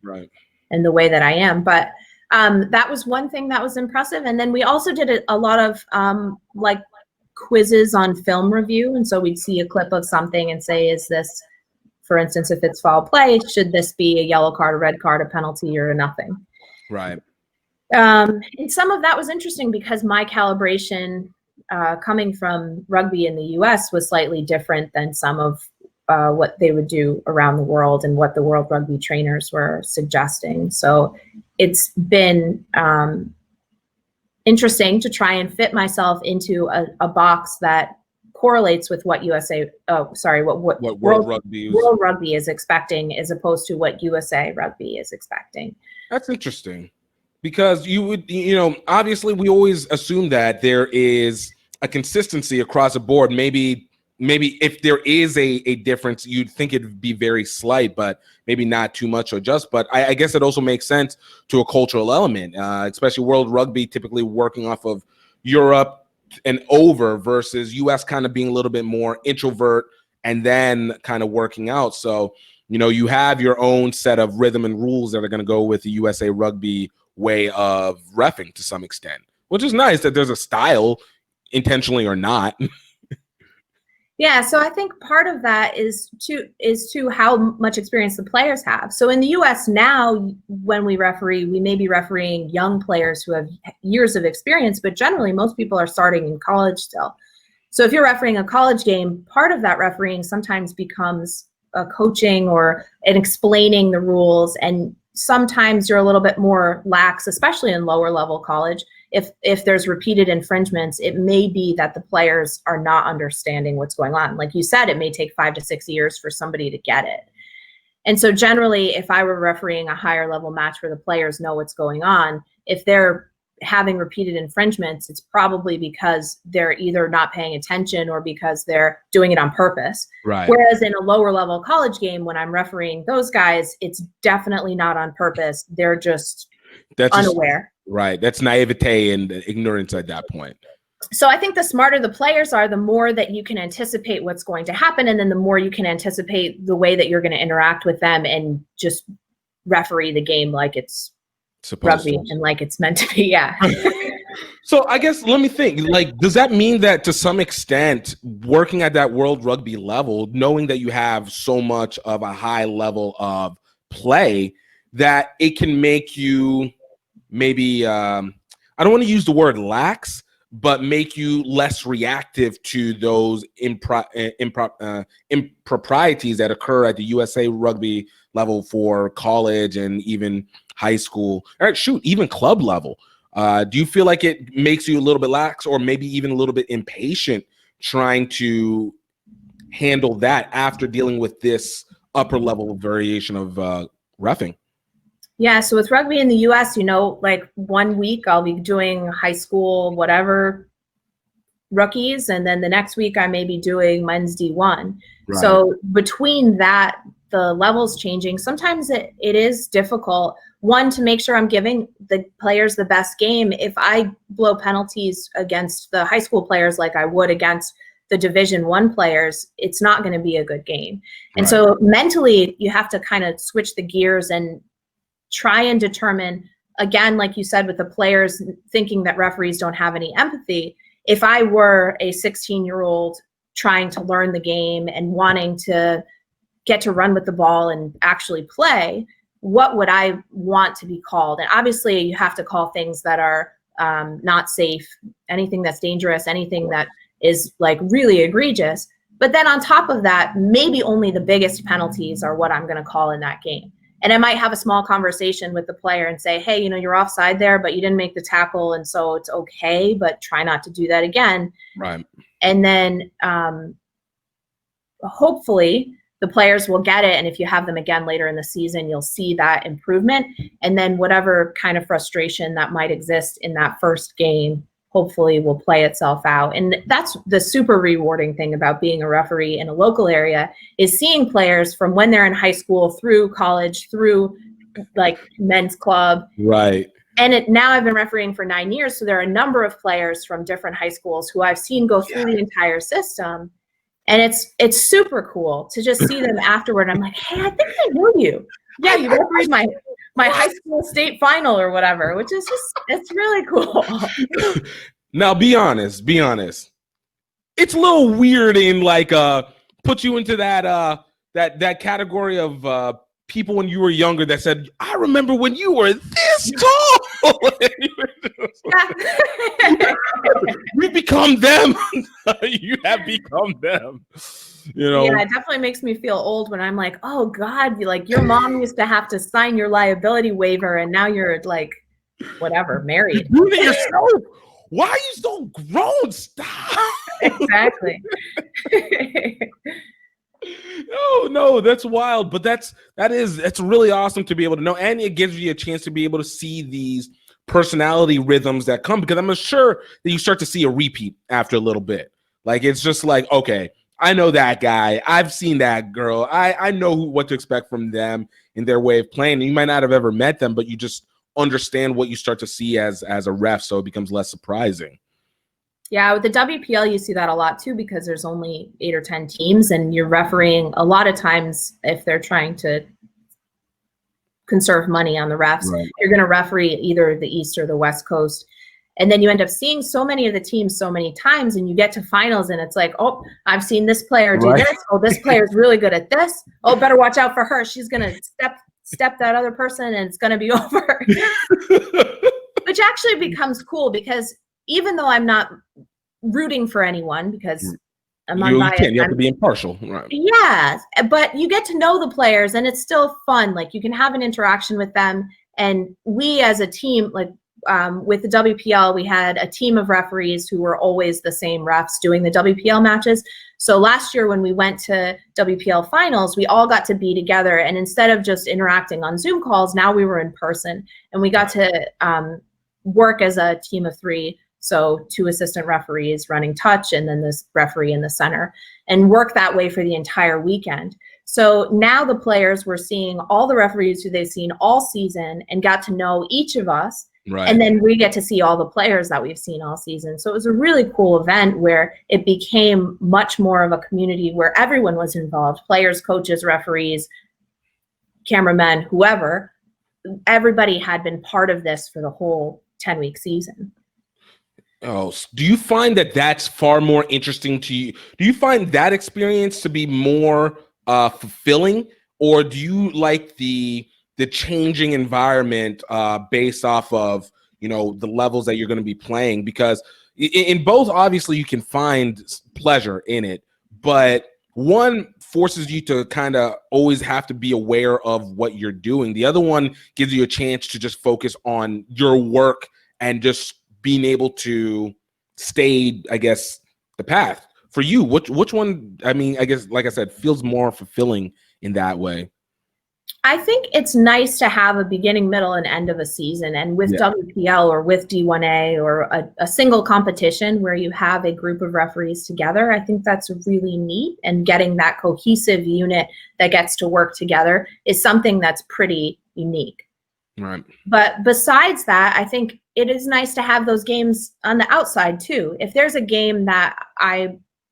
S14: and the way that I am. But that was one thing that was impressive. And then we also did a lot of like quizzes on film review. And so we'd see a clip of something and say, is this, for instance, if it's foul play, should this be a yellow card, a red card, a penalty, or a nothing?
S1: Right.
S14: And some of that was interesting because my calibration coming from rugby in the US was slightly different than some of what they would do around the world and what the World Rugby trainers were suggesting. So it's been interesting to try and fit myself into a box that correlates with what what World Rugby is expecting, as opposed to what USA Rugby is expecting.
S1: That's interesting, because obviously we always assume that there is a consistency across the board. Maybe if there is a difference, you'd think it'd be very slight, but maybe not too much or just. But I guess it also makes sense to a cultural element, especially World Rugby typically working off of Europe and over versus US kind of being a little bit more introvert and then kind of working out. So, you have your own set of rhythm and rules that are going to go with the USA Rugby way of reffing to some extent, which is nice that there's a style, intentionally or not.
S14: Yeah, so I think part of that is to how much experience the players have. So in the US now, when we referee, we may be refereeing young players who have years of experience, but generally most people are starting in college still. So if you're refereeing a college game, part of that refereeing sometimes becomes a coaching or an explaining the rules, and sometimes you're a little bit more lax, especially in lower level college. If there's repeated infringements, it may be that the players are not understanding what's going on. Like you said, it may take 5 to 6 years for somebody to get it. And so generally, if I were refereeing a higher level match where the players know what's going on, if they're having repeated infringements, it's probably because they're either not paying attention or because they're doing it on purpose.
S1: Right.
S14: Whereas in a lower level college game, when I'm refereeing those guys, it's definitely not on purpose. They're just unaware.
S1: Right. That's naivete and ignorance at that point.
S14: So I think the smarter the players are, the more that you can anticipate what's going to happen. And then the more you can anticipate the way that you're going to interact with them and just referee the game like it's rugby and like it's meant to be. Yeah.
S1: So I guess let me think, like, does that mean that to some extent working at that World Rugby level, knowing that you have so much of a high level of play, that it can make you maybe, I don't want to use the word lax, but make you less reactive to those improprieties that occur at the USA Rugby level for college and even high school, or even club level? Do you feel like it makes you a little bit lax or maybe even a little bit impatient trying to handle that after dealing with this upper level variation of reffing?
S14: Yeah, so with rugby in the US, like 1 week I'll be doing high school, whatever, rookies, and then the next week I may be doing men's D1. Right. So between that, the levels changing, sometimes it is difficult, one, to make sure I'm giving the players the best game. If I blow penalties against the high school players like I would against the Division I players, it's not going to be a good game. And so mentally, you have to kind of switch the gears and try and determine, again, like you said, with the players thinking that referees don't have any empathy. If I were a 16-year-old trying to learn the game and wanting to get to run with the ball and actually play, what would I want to be called? And obviously you have to call things that are not safe, anything that's dangerous, anything that is like really egregious. But then on top of that, maybe only the biggest penalties are what I'm going to call in that game. And I might have a small conversation with the player and say, hey, you're offside there, but you didn't make the tackle, and so it's okay, but try not to do that again.
S1: Right.
S14: And then hopefully the players will get it, and if you have them again later in the season, you'll see that improvement. And then whatever kind of frustration that might exist in that first game hopefully will play itself out. And that's the super rewarding thing about being a referee in a local area, is seeing players from when they're in high school through college, through like men's club.
S1: Right.
S14: And now I've been refereeing for 9 years. So there are a number of players from different high schools who I've seen go through the entire system. And it's super cool to just see them afterward. I'm like, hey, I think I know you. Yeah, you refereed my my high school state final or whatever, which is it's really cool.
S1: Now, be honest. It's a little weird in like put you into that category of people when you were younger that said, I remember when you were this tall. We become them. You have become them. You know?
S14: Yeah, it definitely makes me feel old when I'm like, oh God, like your mom used to have to sign your liability waiver and now you're like, whatever, married.
S1: You're doing it yourself. Why are you so grown? Stop.
S14: Exactly.
S1: No, that's wild. But that's really awesome to be able to know. And it gives you a chance to be able to see these personality rhythms that come, because I'm sure that you start to see a repeat after a little bit. Like, it's just like, okay, I know that guy. I've seen that girl. I know what to expect from them in their way of playing. You might not have ever met them, but you just understand what you start to see as a ref, so it becomes less surprising.
S14: Yeah, with the WPL, you see that a lot too, because there's only 8 or 10 teams, and you're refereeing a lot of times if they're trying to conserve money on the refs. Right. You're going to referee either the East or the West Coast. And then you end up seeing so many of the teams so many times, and you get to finals and it's like, oh, I've seen this player do this. Oh, this player is really good at this. Oh, better watch out for her. She's going to step that other person and it's going to be over. Which actually becomes cool, because even though I'm not rooting for anyone, because I'm unbiased,
S1: you have to be impartial. Right.
S14: Yeah, but you get to know the players and it's still fun. Like, you can have an interaction with them. And we as a team, like, with the WPL, we had a team of referees who were always the same refs doing the WPL matches. So last year when we went to WPL finals, we all got to be together. And instead of just interacting on Zoom calls, now we were in person. And we got to work as a team of 3. So 2 assistant referees running touch, and then this referee in the center, and work that way for the entire weekend. So now the players were seeing all the referees who they've seen all season and got to know each of us. Right. And then we get to see all the players that we've seen all season. So it was a really cool event where it became much more of a community where everyone was involved. Players, coaches, referees, cameramen, whoever. Everybody had been part of this for the whole 10-week season.
S1: Oh, do you find that that's far more interesting to you? Do you find that experience to be more fulfilling, or do you like the changing environment based off of, the levels that you're going to be playing? Because in both, obviously, you can find pleasure in it, but one forces you to kind of always have to be aware of what you're doing. The other one gives you a chance to just focus on your work and just being able to stay, I guess, the path. For you, which one, I guess, like I said, feels more fulfilling in that way?
S14: I think it's nice to have a beginning, middle, and end of a season. And with WPL or with D1A or a single competition where you have a group of referees together, I think that's really neat. And getting that cohesive unit that gets to work together is something that's pretty unique.
S1: Right.
S14: But besides that, I think it is nice to have those games on the outside too. If there's a game that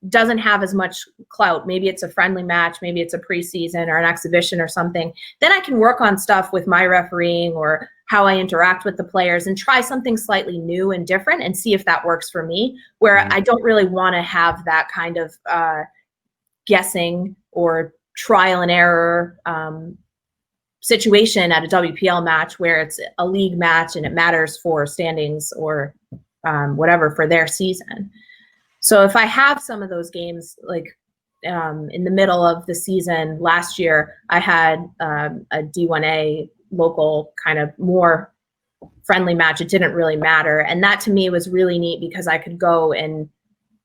S14: doesn't have as much clout, maybe it's a friendly match, maybe it's a preseason or an exhibition or something, then I can work on stuff with my refereeing or how I interact with the players and try something slightly new and different and see if that works for me, where I don't really want to have that kind of guessing or trial and error situation at a WPL match where it's a league match and it matters for standings or whatever for their season. So if I have some of those games, like in the middle of the season last year, I had a D1A local kind of more friendly match. It didn't really matter. And that to me was really neat because I could go and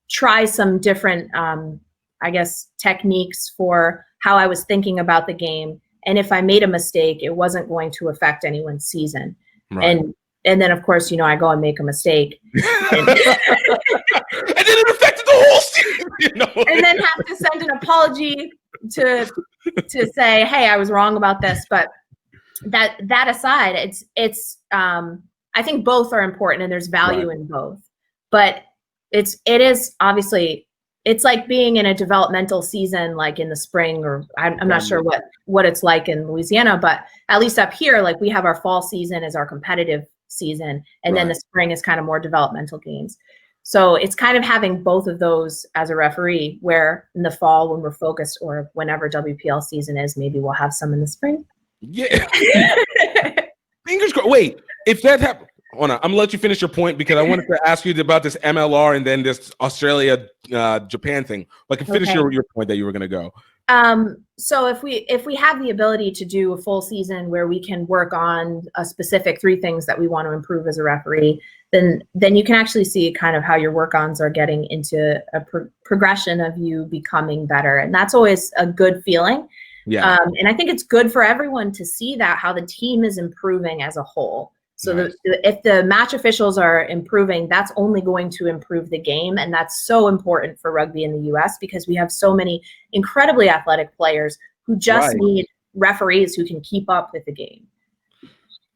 S14: try some different, I guess, techniques for how I was thinking about the game. And if I made a mistake, it wasn't going to affect anyone's season. Right. And then, of course, I go and make a mistake. And then
S1: it affected the whole season.
S14: And then have to send an apology to say, hey, I was wrong about this. But that aside, it's I think both are important and there's value in both. But it is obviously it's like being in a developmental season, like in the spring, or I'm not sure what it's like in Louisiana, but at least up here, like we have our fall season as our competitive season, and then the spring is kind of more developmental games. So it's kind of having both of those as a referee, where in the fall when we're focused, or whenever WPL season is, maybe we'll have some in the spring.
S1: Yeah. Fingers crossed. Wait, if that happens, hold on, I'm gonna let you finish your point because I wanted to ask you about this MLR and then this Australia Japan thing. But I can finish your point that you were gonna go.
S14: So if we have the ability to do a full season where we can work on a specific 3 things that we want to improve as a referee, then you can actually see kind of how your work-ons are getting into a progression of you becoming better, and that's always a good feeling.
S1: Yeah.
S14: And I think it's good for everyone to see that, how the team is improving as a whole. So if the match officials are improving, that's only going to improve the game. And that's so important for rugby in the US because we have so many incredibly athletic players who just need referees who can keep up with the game.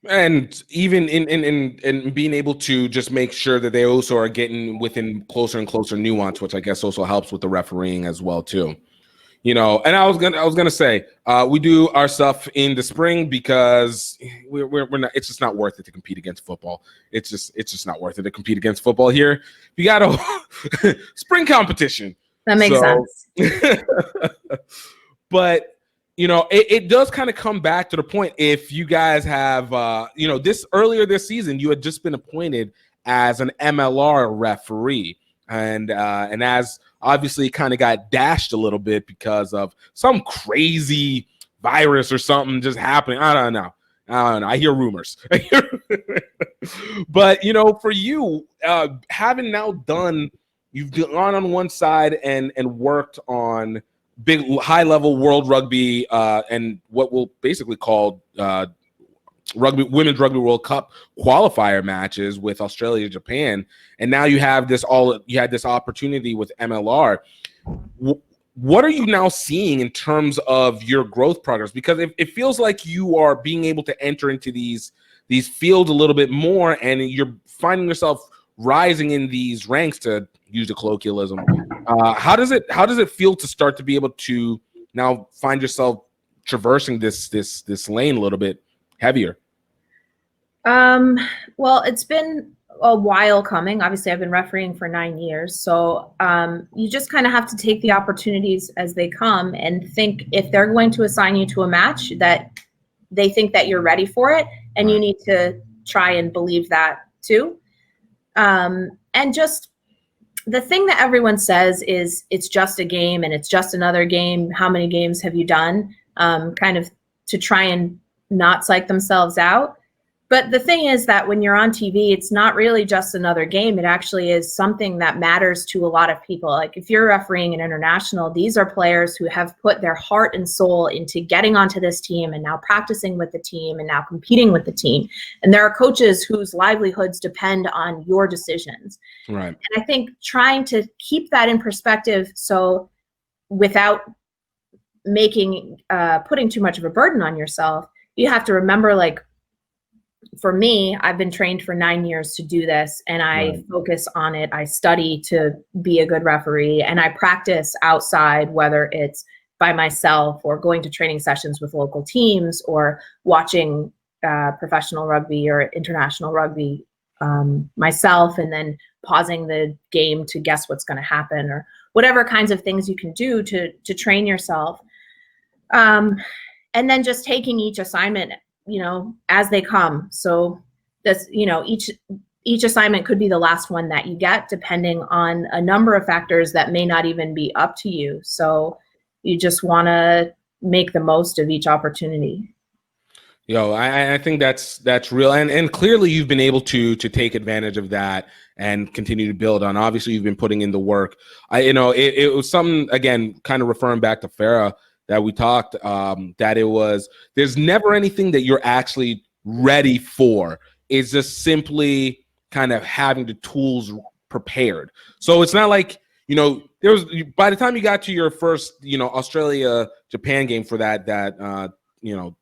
S1: And even in being able to just make sure that they also are getting within closer and closer nuance, which I guess also helps with the refereeing as well too. You know, and I was gonna say we do our stuff in the spring because we're not. It's just not worth it to compete against football. It's just not worth it to compete against football here. You got a spring competition.
S14: That makes sense.
S1: But you know, it does kind of come back to the point. If you guys have, you know, earlier this season, you had just been appointed as an MLR referee, and as obviously kind of got dashed a little bit because of some crazy virus or something just happening. I don't know. I hear rumors. But, you know, for you, having now you've gone on one side and worked on big high-level World Rugby and what we'll basically call Women's Rugby World Cup qualifier matches with Australia, Japan, and now you had this opportunity with MLR. What are you now seeing in terms of your growth progress? Because it feels like you are being able to enter into these fields a little bit more, and you're finding yourself rising in these ranks, to use a colloquialism. How does it feel to start to be able to now find yourself traversing this lane a little bit heavier?
S14: Well, it's been a while coming. Obviously, I've been refereeing for 9 years. So you just kind of have to take the opportunities as they come and think if they're going to assign you to a match that they think that you're ready for it, and you need to try and believe that too. And just the thing that everyone says is it's just a game and it's just another game. How many games have you done? Kind of to try and not psych themselves out. But the thing is that when you're on TV, it's not really just another game. It actually is something that matters to a lot of people. Like if you're refereeing an international, these are players who have put their heart and soul into getting onto this team and now practicing with the team and now competing with the team. And there are coaches whose livelihoods depend on your decisions.
S1: Right.
S14: And I think trying to keep that in perspective, so without making putting too much of a burden on yourself, you have to remember, like, for me, I've been trained for 9 years to do this, and I focus on it. I study to be a good referee, and I practice outside, whether it's by myself or going to training sessions with local teams or watching professional rugby or international rugby myself, and then pausing the game to guess what's going to happen, or whatever kinds of things you can do to train yourself. And then just taking each assignment, you know, as they come. So this, you know, each assignment could be the last one that you get, depending on a number of factors that may not even be up to you. So you just want to make the most of each opportunity.
S1: Yo, I think that's real, and clearly you've been able to take advantage of that and continue to build on. Obviously, you've been putting in the work. It was something, again, kind of referring back to Farah, that we talked, that there's never anything that you're actually ready for. It's just simply kind of having the tools prepared. So it's not like, you know, by the time you got to your first, you know, Australia Japan game for that you know,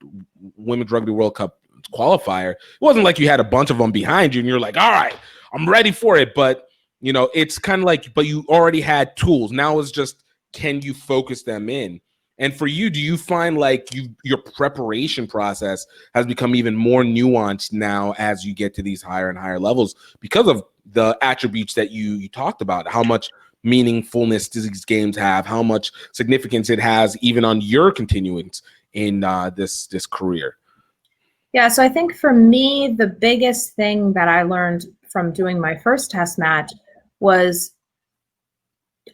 S1: Women's Rugby World Cup qualifier, it wasn't like you had a bunch of them behind you and you're like, all right, I'm ready for it. But you know, it's kind of like, but you already had tools. Now it's just, can you focus them in? And for you, do you find like your preparation process has become even more nuanced now as you get to these higher and higher levels because of the attributes that you talked about, how much meaningfulness these games have, how much significance it has even on your continuance in this career?
S14: Yeah, so I think for me, the biggest thing that I learned from doing my first test match was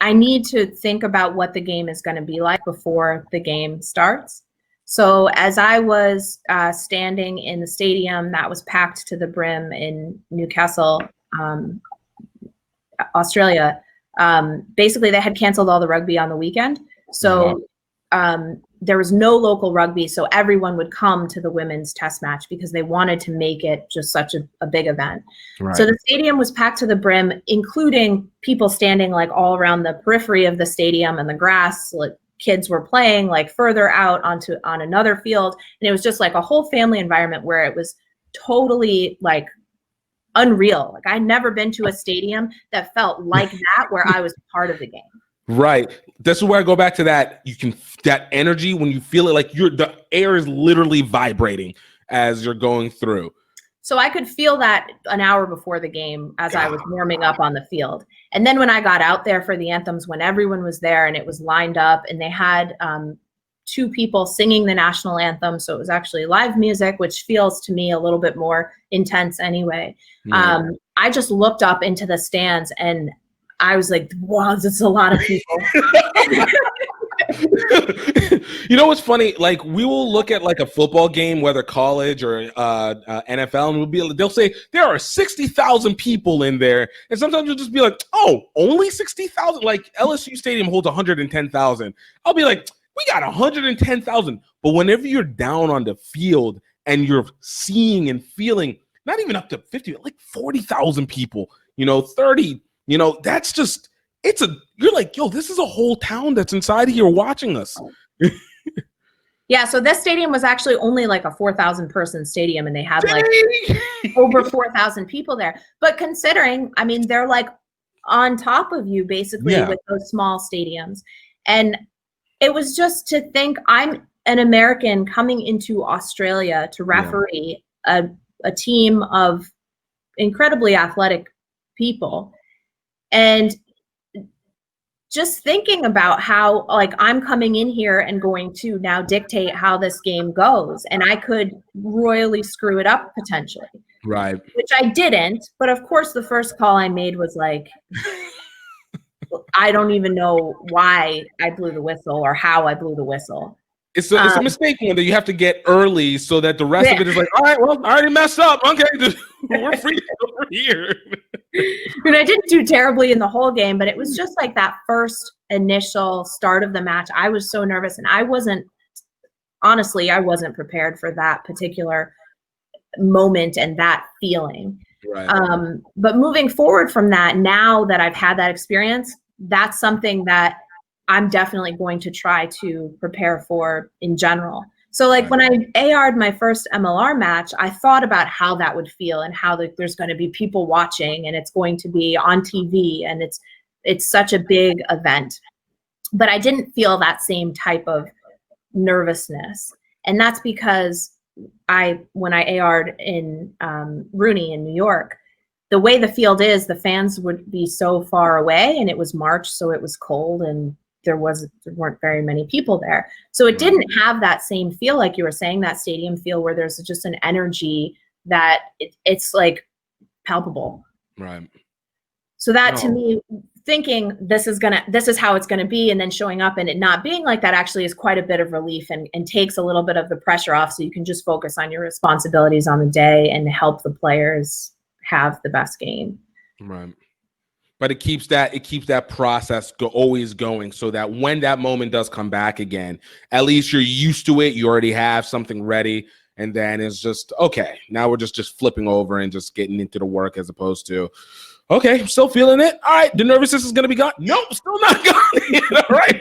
S14: I need to think about what the game is going to be like before the game starts. So as I was standing in the stadium that was packed to the brim in Newcastle, Australia, basically they had canceled all the rugby on the weekend. So there was no local rugby, so everyone would come to the women's test match because they wanted to make it just such a big event. Right. So the stadium was packed to the brim, including people standing like all around the periphery of the stadium and the grass. Like kids were playing like further out on another field, and it was just like a whole family environment where it was totally like unreal. Like I'd never been to a stadium that felt like that, where I was part of the game.
S1: Right. This is where I go back to that. That energy when you feel it, like the air is literally vibrating as you're going through.
S14: So I could feel that an hour before the game as I was warming up on the field. And then when I got out there for the anthems, when everyone was there and it was lined up and they had two people singing the national anthem. So it was actually live music, which feels to me a little bit more intense anyway. Yeah. I just looked up into the stands and I was like, wow, this is a lot of people.
S1: You know what's funny? Like we will look at like a football game, whether college or NFL, and they'll say there are 60,000 people in there, and sometimes you'll just be like, oh, only 60,000? Like LSU Stadium holds 110,000. I'll be like, we got 110,000. But whenever you're down on the field and you're seeing and feeling, not even up to 50, like 40,000 people, 30. That's just, you're like, yo, this is a whole town that's inside here watching us.
S14: Yeah, so this stadium was actually only like a 4,000 person stadium and they had like over 4,000 people there. But considering, I mean, they're like on top of you basically with those small stadiums. And it was just to think I'm an American coming into Australia to referee a team of incredibly athletic people. And just thinking about how, like, I'm coming in here and going to now dictate how this game goes, and I could royally screw it up potentially.
S1: Right.
S14: Which I didn't, but of course the first call I made was like, I don't even know why I blew the whistle or how I blew the whistle.
S1: It's a mistake one that you have to get early so that the rest of it is like, all right, well, I already messed up. Okay, we're free over here.
S14: And I didn't do terribly in the whole game, but it was just like that first initial start of the match. I was so nervous, and I wasn't prepared for that particular moment and that feeling. Right. But moving forward from that, now that I've had that experience, that's something that I'm definitely going to try to prepare for in general. So like when I AR'd my first MLR match, I thought about how that would feel and how there's going to be people watching and it's going to be on TV and it's such a big event. But I didn't feel that same type of nervousness. And that's because when I AR'd in Rooney in New York, the way the field is, the fans would be so far away and it was March, so it was cold and there weren't very many people there. So it didn't have that same feel, like you were saying, that stadium feel where there's just an energy that it's like palpable.
S1: Right.
S14: So that to me, thinking this is how it's gonna be, and then showing up and it not being like that actually is quite a bit of relief and takes a little bit of the pressure off, so you can just focus on your responsibilities on the day and help the players have the best game.
S1: Right. But it keeps that process always going, so that when that moment does come back again, at least you're used to it. You already have something ready, and then it's just okay. Now we're just flipping over and just getting into the work, as opposed to, okay, I'm still feeling it. All right, the nervousness is gonna be gone. Nope, still not gone. All right.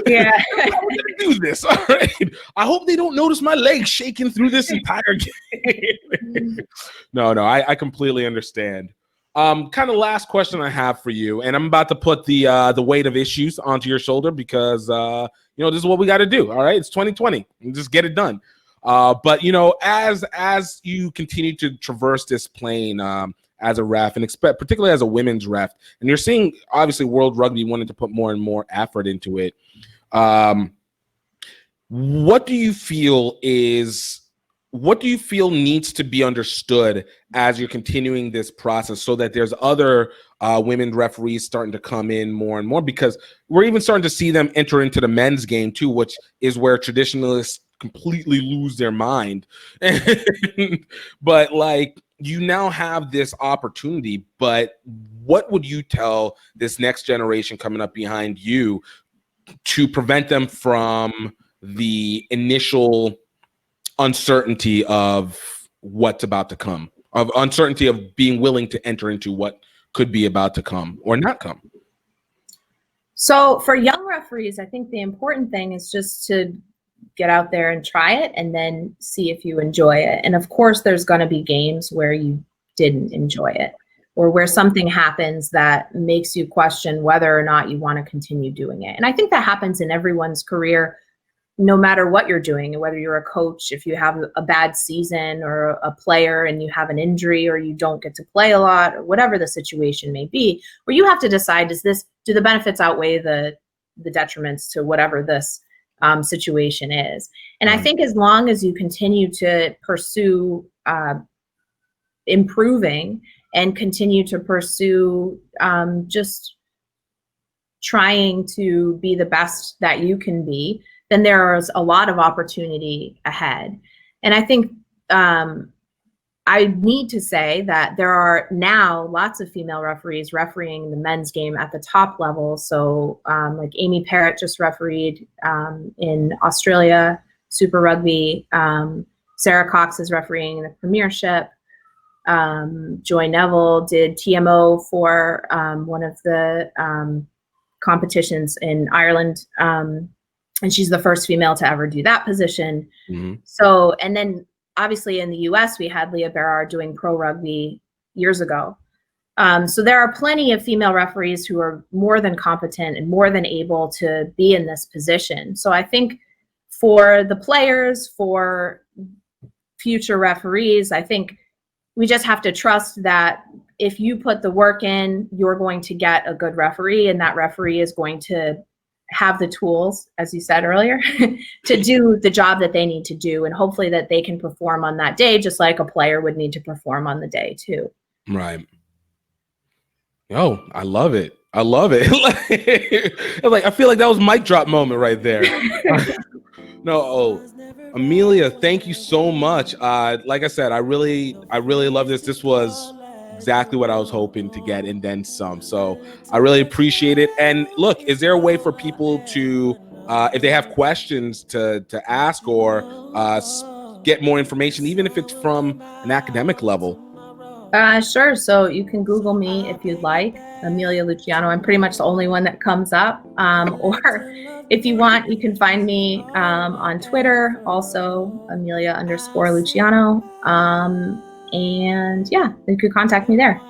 S14: Yeah.
S1: We're gonna do this. All right. I hope they don't notice my legs shaking through this entire game. No, I completely understand. Kind of last question I have for you, and I'm about to put the weight of issues onto your shoulder because this is what we got to do. All right, it's 2020, just get it done. But as you continue to traverse this plane as a ref, and particularly as a women's ref, and you're seeing obviously World Rugby wanting to put more and more effort into it. What do you feel needs to be understood as you're continuing this process so that there's other women referees starting to come in more and more? Because we're even starting to see them enter into the men's game too, which is where traditionalists completely lose their mind. But like, you now have this opportunity, but what would you tell this next generation coming up behind you to prevent them from the initial uncertainty of what's about to come, of uncertainty of being willing to enter into what could be about to come or not come?
S14: So for young referees, I think the important thing is just to get out there and try it and then see if you enjoy it. And of course, there's going to be games where you didn't enjoy it or where something happens that makes you question whether or not you want to continue doing it. And I think that happens in everyone's career, no matter what you're doing, whether you're a coach, if you have a bad season, or a player and you have an injury or you don't get to play a lot, or whatever the situation may be, where you have to decide, do the benefits outweigh the detriments to whatever this situation is. And I think as long as you continue to pursue improving and continue to pursue just trying to be the best that you can be, then there's a lot of opportunity ahead. And I think I need to say that there are now lots of female referees refereeing the men's game at the top level. So like Amy Parrott just refereed in Australia, Super Rugby. Sarah Cox is refereeing the Premiership. Joy Neville did TMO for one of the competitions in Ireland. And she's the first female to ever do that position. Mm-hmm. So, and then obviously in the US, we had Leah Berard doing pro rugby years ago. So there are plenty of female referees who are more than competent and more than able to be in this position. So I think for the players, for future referees, I think we just have to trust that if you put the work in, you're going to get a good referee, and that referee is going to have the tools, as you said earlier, to do the job that they need to do, and hopefully that they can perform on that day, just like a player would need to perform on the day too.
S1: Right. Oh, I love it. I love it. I feel like that was mic drop moment right there. Amelia, thank you so much. Like I said, I really love this. This was exactly what I was hoping to get, and then some. So I really appreciate it. And look, is there a way for people to, if they have questions to ask or get more information, even if it's from an academic level?
S14: Sure. So you can Google me if you'd like, Amelia Luciano. I'm pretty much the only one that comes up. Or if you want, you can find me on Twitter, also Amelia_Luciano. And yeah, you could contact me there.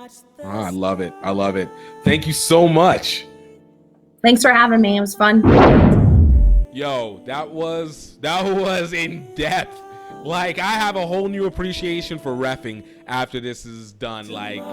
S1: Oh, I love it. I love it. Thank you so much.
S14: Thanks for having me. It was fun.
S1: Yo, that was in depth. Like, I have a whole new appreciation for reffing after this is done. That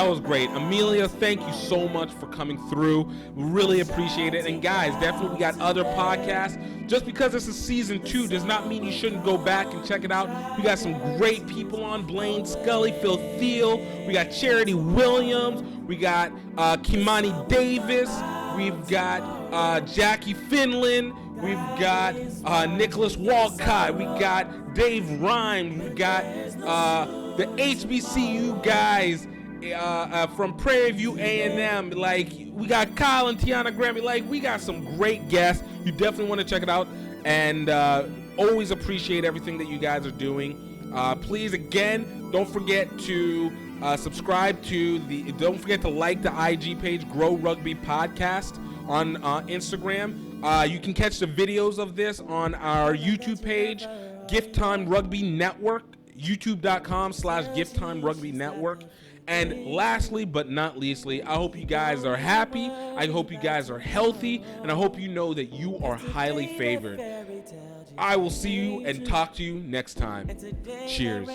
S1: was great. Amelia, thank you so much for coming through. Really appreciate it. And guys, definitely we got other podcasts. Just because this is season 2 does not mean you shouldn't go back and check it out. We got some great people on: Blaine Scully, Phil Thiel. We got Charity Williams. We got Kimani Davis. We've got Jackie Finland. We've got Nicholas Walcott. We got Dave Rhymes. We got the HBCU guys from Prairie View A&M. Like, we got Kyle and Tiana Grammy. Like, we got some great guests. You definitely want to check it out. And always appreciate everything that you guys are doing. Please, again, don't forget to subscribe to don't forget to like the IG page, Grow Rugby Podcast, on Instagram. You can catch the videos of this on our YouTube page, GiftTime Rugby Network. youtube.com/GiftTime Rugby Network. And lastly, but not leastly, I hope you guys are happy. I hope you guys are healthy. And I hope you know that you are highly favored. I will see you and talk to you next time. Cheers.